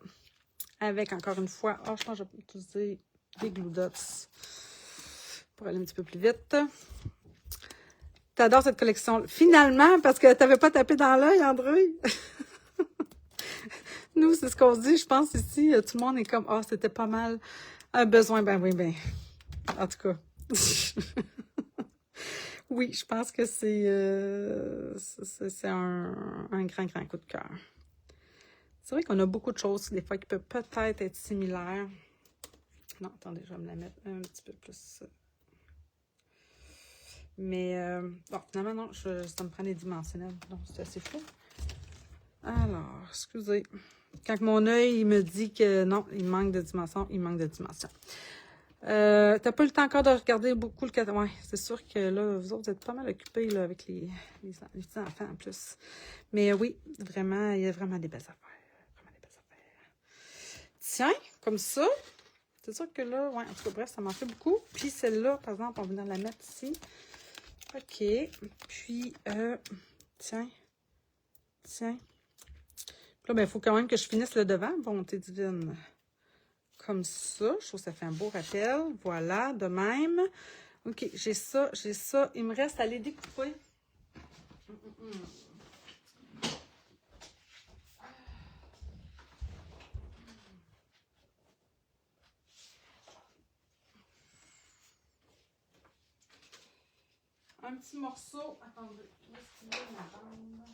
[SPEAKER 1] avec, encore une fois, je pense que je vais utiliser des glue dots pour aller un petit peu plus vite. T'adores cette collection. Finalement, parce que t'avais pas tapé dans l'œil, André. Nous, c'est ce qu'on se dit, je pense, ici. Tout le monde est comme, c'était pas mal. Un besoin, ben oui, ben. En tout cas. Oui, je pense que c'est un grand coup de cœur. C'est vrai qu'on a beaucoup de choses, des fois, qui peuvent peut-être être similaires. Non, attendez, je vais me la mettre un petit peu plus. Mais, bon, finalement, non, ça me prend des dimensionnels. Donc, c'est assez fou. Alors, excusez. Quand mon œil, il me dit que non, il manque de dimension, il manque de dimension. T'as pas eu le temps encore de regarder beaucoup le catalogue. Ouais, c'est sûr que là, vous autres, vous êtes pas mal occupés là, avec les petits enfants en plus. Mais oui, vraiment, il y a vraiment des belles affaires. Vraiment des belles affaires. Tiens, comme ça. C'est sûr que là, ouais, en tout cas, bref, ça m'en fait beaucoup. Puis celle-là, par exemple, on va venir la mettre ici. OK. Puis, tiens. Là, ben, il faut quand même que je finisse le devant, volonté divine. Comme ça. Je trouve que ça fait un beau rappel. Voilà, de même. OK, j'ai ça. Il me reste à les découper. Un petit morceau. Attendez, où est-ce qu'il est, ma bande?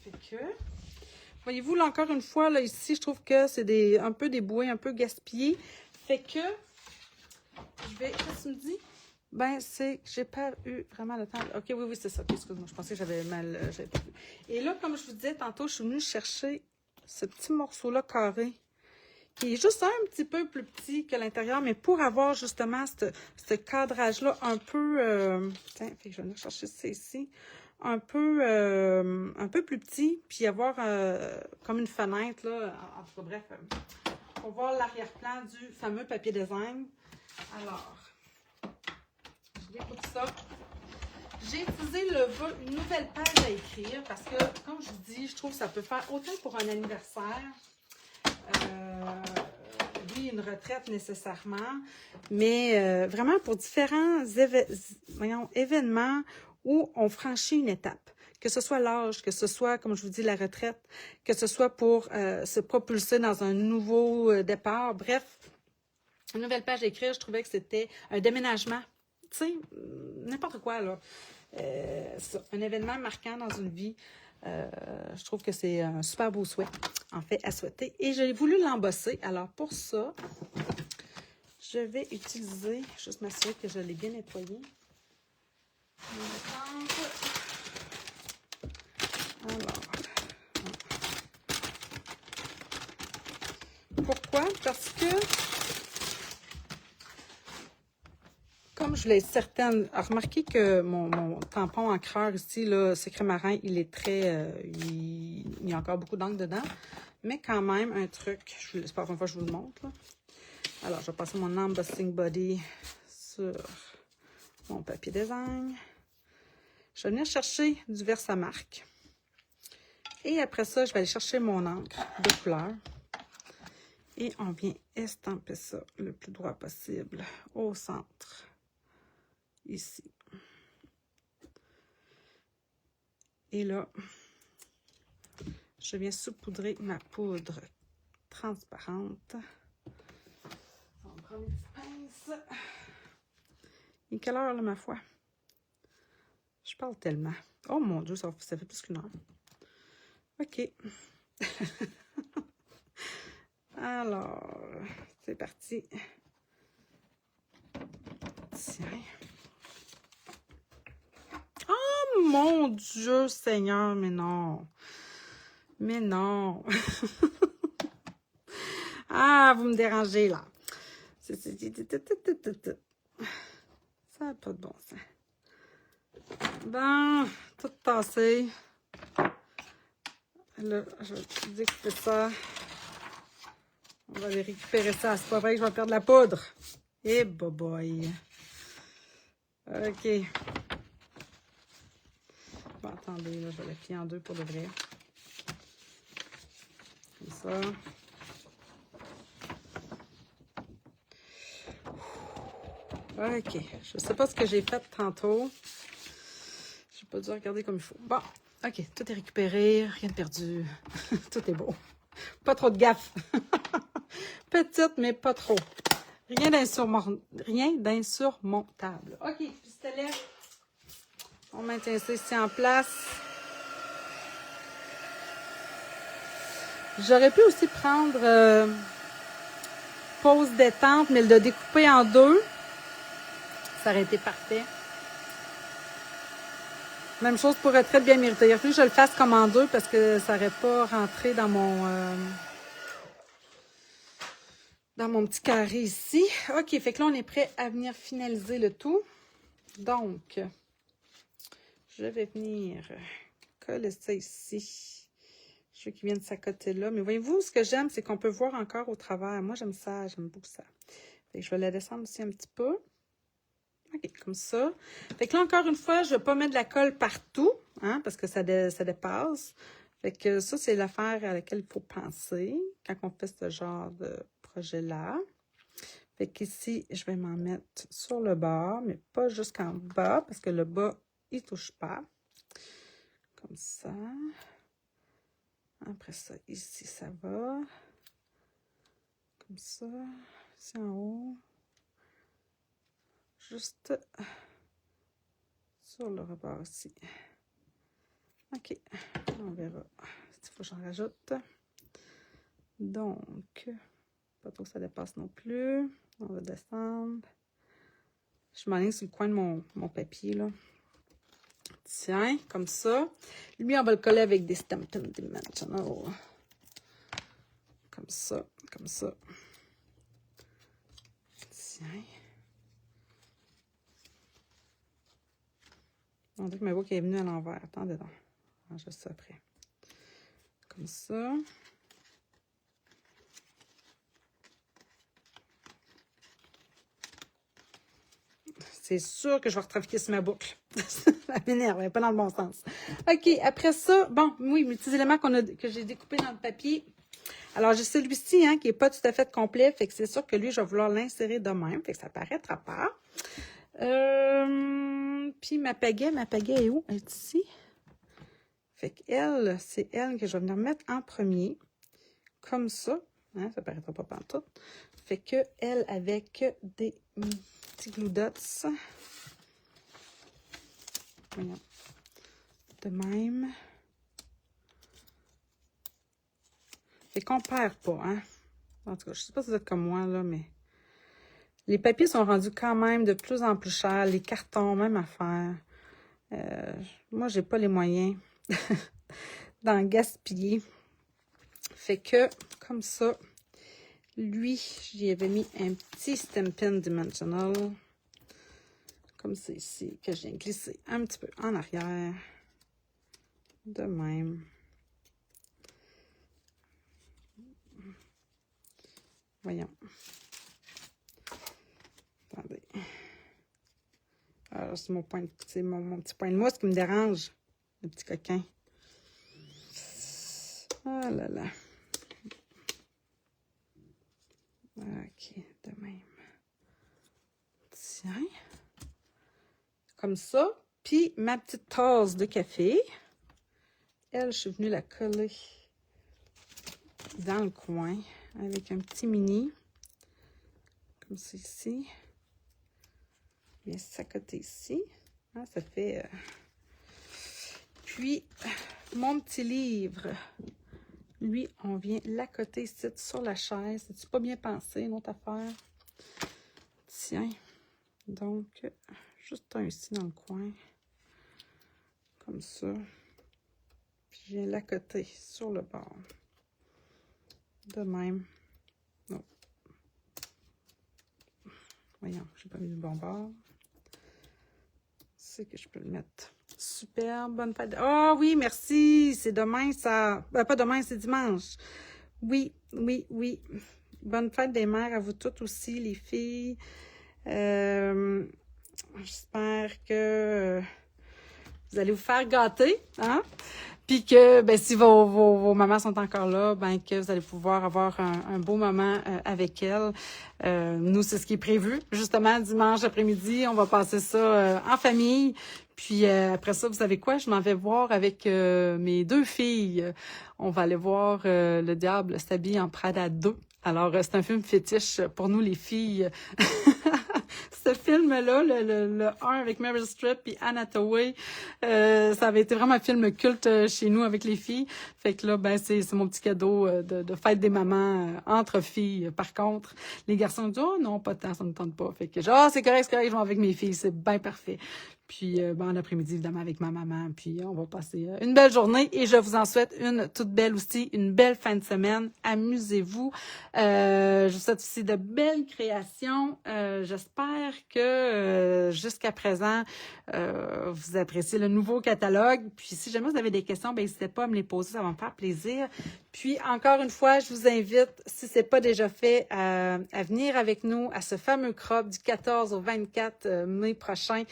[SPEAKER 1] Fait que. Voyez-vous, là, encore une fois, là, ici, je trouve que c'est un peu des bouées, un peu gaspillées. Fait que, qu'est-ce que tu me dis? Ben, c'est que j'ai pas eu vraiment le temps. OK, oui, c'est ça. Okay, excuse-moi, je pensais que j'avais mal. J'avais pas vu. Et là, comme je vous disais tantôt, je suis venue chercher ce petit morceau-là carré, qui est juste un petit peu plus petit que l'intérieur, mais pour avoir justement ce cadrage-là un peu... tiens, fait que je vais venir chercher ça ici. Un peu plus petit, puis avoir comme une fenêtre, là. En tout cas, bref, pour voir l'arrière-plan du fameux papier design. Alors, je découpe ça. J'ai utilisé une nouvelle page à écrire parce que, comme je vous dis, je trouve que ça peut faire autant pour un anniversaire, oui, une retraite nécessairement, mais vraiment pour différents événements où on franchit une étape. Que ce soit l'âge, que ce soit, comme je vous dis, la retraite, que ce soit pour se propulser dans un nouveau départ. Bref, une nouvelle page à écrire, je trouvais que c'était un déménagement. Tu sais, n'importe quoi, là. Un événement marquant dans une vie. Je trouve que c'est un super beau souhait, en fait, à souhaiter. Et j'ai voulu l'embosser. Alors, pour ça, je vais utiliser, juste m'assurer que je l'ai bien nettoyé. Alors, pourquoi? Parce que, comme je l'ai certaine, remarquez que mon tampon encreur ici, là, Secret Marin, il est très, il y a encore beaucoup d'encre dedans, mais quand même un truc, c'est pas la première fois que je vous le montre, là. Alors, je vais passer mon embossing body sur mon papier design. Je vais venir chercher du Versamark. Et après ça, je vais aller chercher mon encre de couleur. Et on vient estamper ça le plus droit possible au centre. Ici. Et là, je viens saupoudrer ma poudre transparente. On va prendre une petite pince. Il est quelle heure, là, ma foi? Je parle tellement. Oh mon Dieu, ça fait plus qu'une heure. OK. Alors, c'est parti. Tiens. Oh mon Dieu, Seigneur, mais non. Mais non. Ah, vous me dérangez, là. Ça n'a pas de bon sens. Bon, tout tassé. Là, je vais découper ça On va aller récupérer ça. C'est pas vrai que je vais perdre la poudre. Eh, boy. OK. Bon, attendez, là, je vais la plier en deux pour de vrai. Comme ça. OK. Je sais pas ce que j'ai fait tantôt. J'ai pas dû regarder comme il faut. Bon. OK. Tout est récupéré. Rien de perdu. Tout est beau. Pas trop de gaffe. Petite, mais pas trop. Rien d'insurmontable. OK. Pistolet. On maintient ça ici en place. J'aurais pu aussi prendre pause détente, mais le découper en deux. Ça aurait été parfait. Même chose pour retraite bien méritée. Il a fallu que je le fasse comme en deux parce que ça n'aurait pas rentré dans mon petit carré ici. OK, fait que là, on est prêt à venir finaliser le tout. Donc, je vais venir coller ça ici. Je veux qu'il vienne s'accoter là. Mais voyez-vous, ce que j'aime, c'est qu'on peut voir encore au travers. Moi, j'aime ça, j'aime beaucoup ça. Fait que je vais la descendre aussi un petit peu. OK, comme ça. Fait que là, encore une fois, je ne vais pas mettre de la colle partout, hein, parce que ça dépasse. Fait que ça, c'est l'affaire à laquelle il faut penser quand on fait ce genre de projet-là. Fait qu'ici, je vais m'en mettre sur le bord, mais pas jusqu'en bas, parce que le bas, il ne touche pas. Comme ça. Après ça, ici, ça va. Comme ça. Ici en haut. Juste sur le rebord ici. OK. On verra s'il faut que j'en rajoute. Donc, pas trop que ça dépasse non plus. On va descendre. Je m'enligne sur le coin de mon papier, là. Tiens, comme ça. Lui, on va le coller avec des Stampin' Dimensional. Comme ça, comme ça. Tiens. On dirait que ma boucle est venue à l'envers. Attendez donc. Je range ça après. Comme ça. C'est sûr que je vais retrafiquer sur ma boucle. Ça m'énerve, elle n'est pas dans le bon sens. OK, après ça, bon, oui, mes petits éléments que j'ai découpés dans le papier. Alors, j'ai celui-ci, hein, qui n'est pas tout à fait complet. Fait que c'est sûr que lui, je vais vouloir l'insérer de même. Fait que ça paraîtra pas. Puis ma pagaie est où? Elle est ici. Fait qu'elle, c'est elle que je vais venir mettre en premier. Comme ça. Hein, ça paraîtra pas pantoute. Fait que elle, avec des petits glue dots. Voyons. De même. Fait qu'on perd pas, hein. En tout cas, je sais pas si vous êtes comme moi, là, mais les papiers sont rendus quand même de plus en plus chers. Les cartons, même affaire. Moi, j'ai pas les moyens d'en gaspiller. Fait que, comme ça, lui, j'y avais mis un petit Stampin' Dimensional. Comme c'est ici, que j'ai glissé un petit peu en arrière. De même. Voyons. Attendez. Alors, c'est mon petit point de mousse qui me dérange. Le petit coquin. Oh là là. OK, de même. Tiens. Comme ça. Puis, ma petite tasse de café. Elle, je suis venue la coller dans le coin avec un petit mini. Comme ça ici. Bien s'accoter ici. Hein, ça fait... Puis, mon petit livre, lui, on vient l'accoter ici sur la chaise. C'est pas bien pensé, une autre affaire. Tiens. Donc, juste un ici dans le coin. Comme ça. Puis, je viens l'accoter sur le bord. De même. Non. Voyons, j'ai pas mis le bon bord. C'est que je peux le mettre. Super, bonne fête. Ah oui, merci. C'est demain, ça. Pas demain, c'est dimanche. Oui, oui, oui. Bonne fête des mères à vous toutes aussi, les filles. J'espère que vous allez vous faire gâter, hein? Puis que ben, si vos mamans sont encore là, ben que vous allez pouvoir avoir un beau moment avec elles. Nous, c'est ce qui est prévu. Justement, dimanche après-midi, on va passer ça en famille. Puis après ça, vous savez quoi? Je m'en vais voir avec mes 2 filles. On va aller voir Le Diable s'habille en Prada 2. Alors, c'est un film fétiche pour nous, les filles. Ce film-là, le 1 avec Meryl Streep et Anne Hathaway, ça avait été vraiment un film culte chez nous avec les filles. Fait que là, ben c'est mon petit cadeau de fête des mamans entre filles. Par contre, les garçons disent « Oh non, pas de temps, ça ne me tente pas. » Fait que genre, c'est correct, je vais avec mes filles, c'est bien parfait. Puis, ben, l'après-midi, évidemment, avec ma maman. Puis, on va passer une belle journée. Et je vous en souhaite une toute belle aussi, une belle fin de semaine. Amusez-vous. Je vous souhaite aussi de belles créations. J'espère que jusqu'à présent, vous appréciez le nouveau catalogue. Puis, si jamais vous avez des questions, ben, n'hésitez pas à me les poser. Ça va me faire plaisir. Puis, encore une fois, je vous invite, si ce n'est pas déjà fait, à venir avec nous à ce fameux crop du 14 au 24 mai prochain.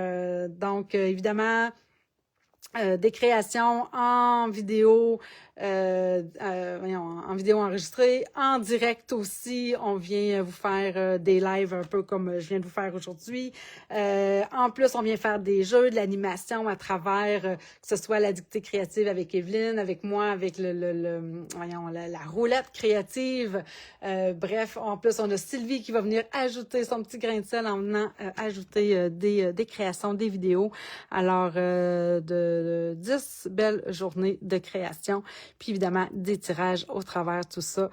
[SPEAKER 1] Donc, évidemment, des créations en vidéo, en vidéo enregistrée, en direct aussi. On vient vous faire des lives un peu comme je viens de vous faire aujourd'hui. En plus, on vient faire des jeux, de l'animation à travers, que ce soit la dictée créative avec Evelyne, avec moi, avec la roulette créative. Bref, en plus, on a Sylvie qui va venir ajouter son petit grain de sel en venant ajouter des créations, des vidéos. Alors, de 10 belles journées de création. Puis évidemment, des tirages au travers tout ça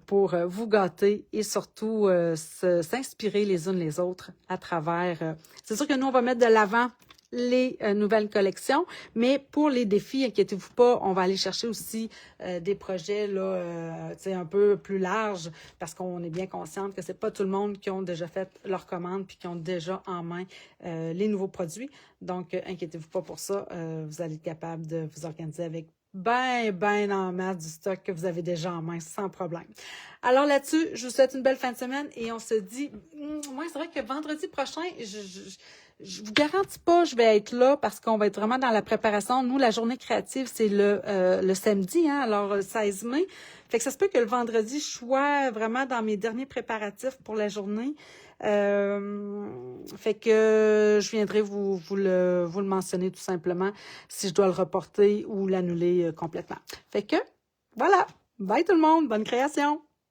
[SPEAKER 1] pour vous gâter et surtout s'inspirer les unes les autres à travers. C'est sûr que nous, on va mettre de l'avant les nouvelles collections, mais pour les défis, inquiétez-vous pas, on va aller chercher aussi des projets là, un peu plus larges parce qu'on est bien consciente que c'est pas tout le monde qui ont déjà fait leur commande puis qui ont déjà en main les nouveaux produits. Donc, inquiétez-vous pas pour ça. Vous allez être capable de vous organiser avec ben en masse du stock que vous avez déjà en main sans problème. Alors là-dessus, je vous souhaite une belle fin de semaine et on se dit, moi c'est vrai que vendredi prochain, je vous garantis pas je vais être là parce qu'on va être vraiment dans la préparation. Nous, la journée créative, c'est le samedi, hein, alors le 16 mai. Fait que ça se peut que le vendredi, je sois vraiment dans mes derniers préparatifs pour la journée. Fait que je viendrai vous le mentionner tout simplement si je dois le reporter ou l'annuler complètement. Fait que, voilà. Bye tout le monde. Bonne création.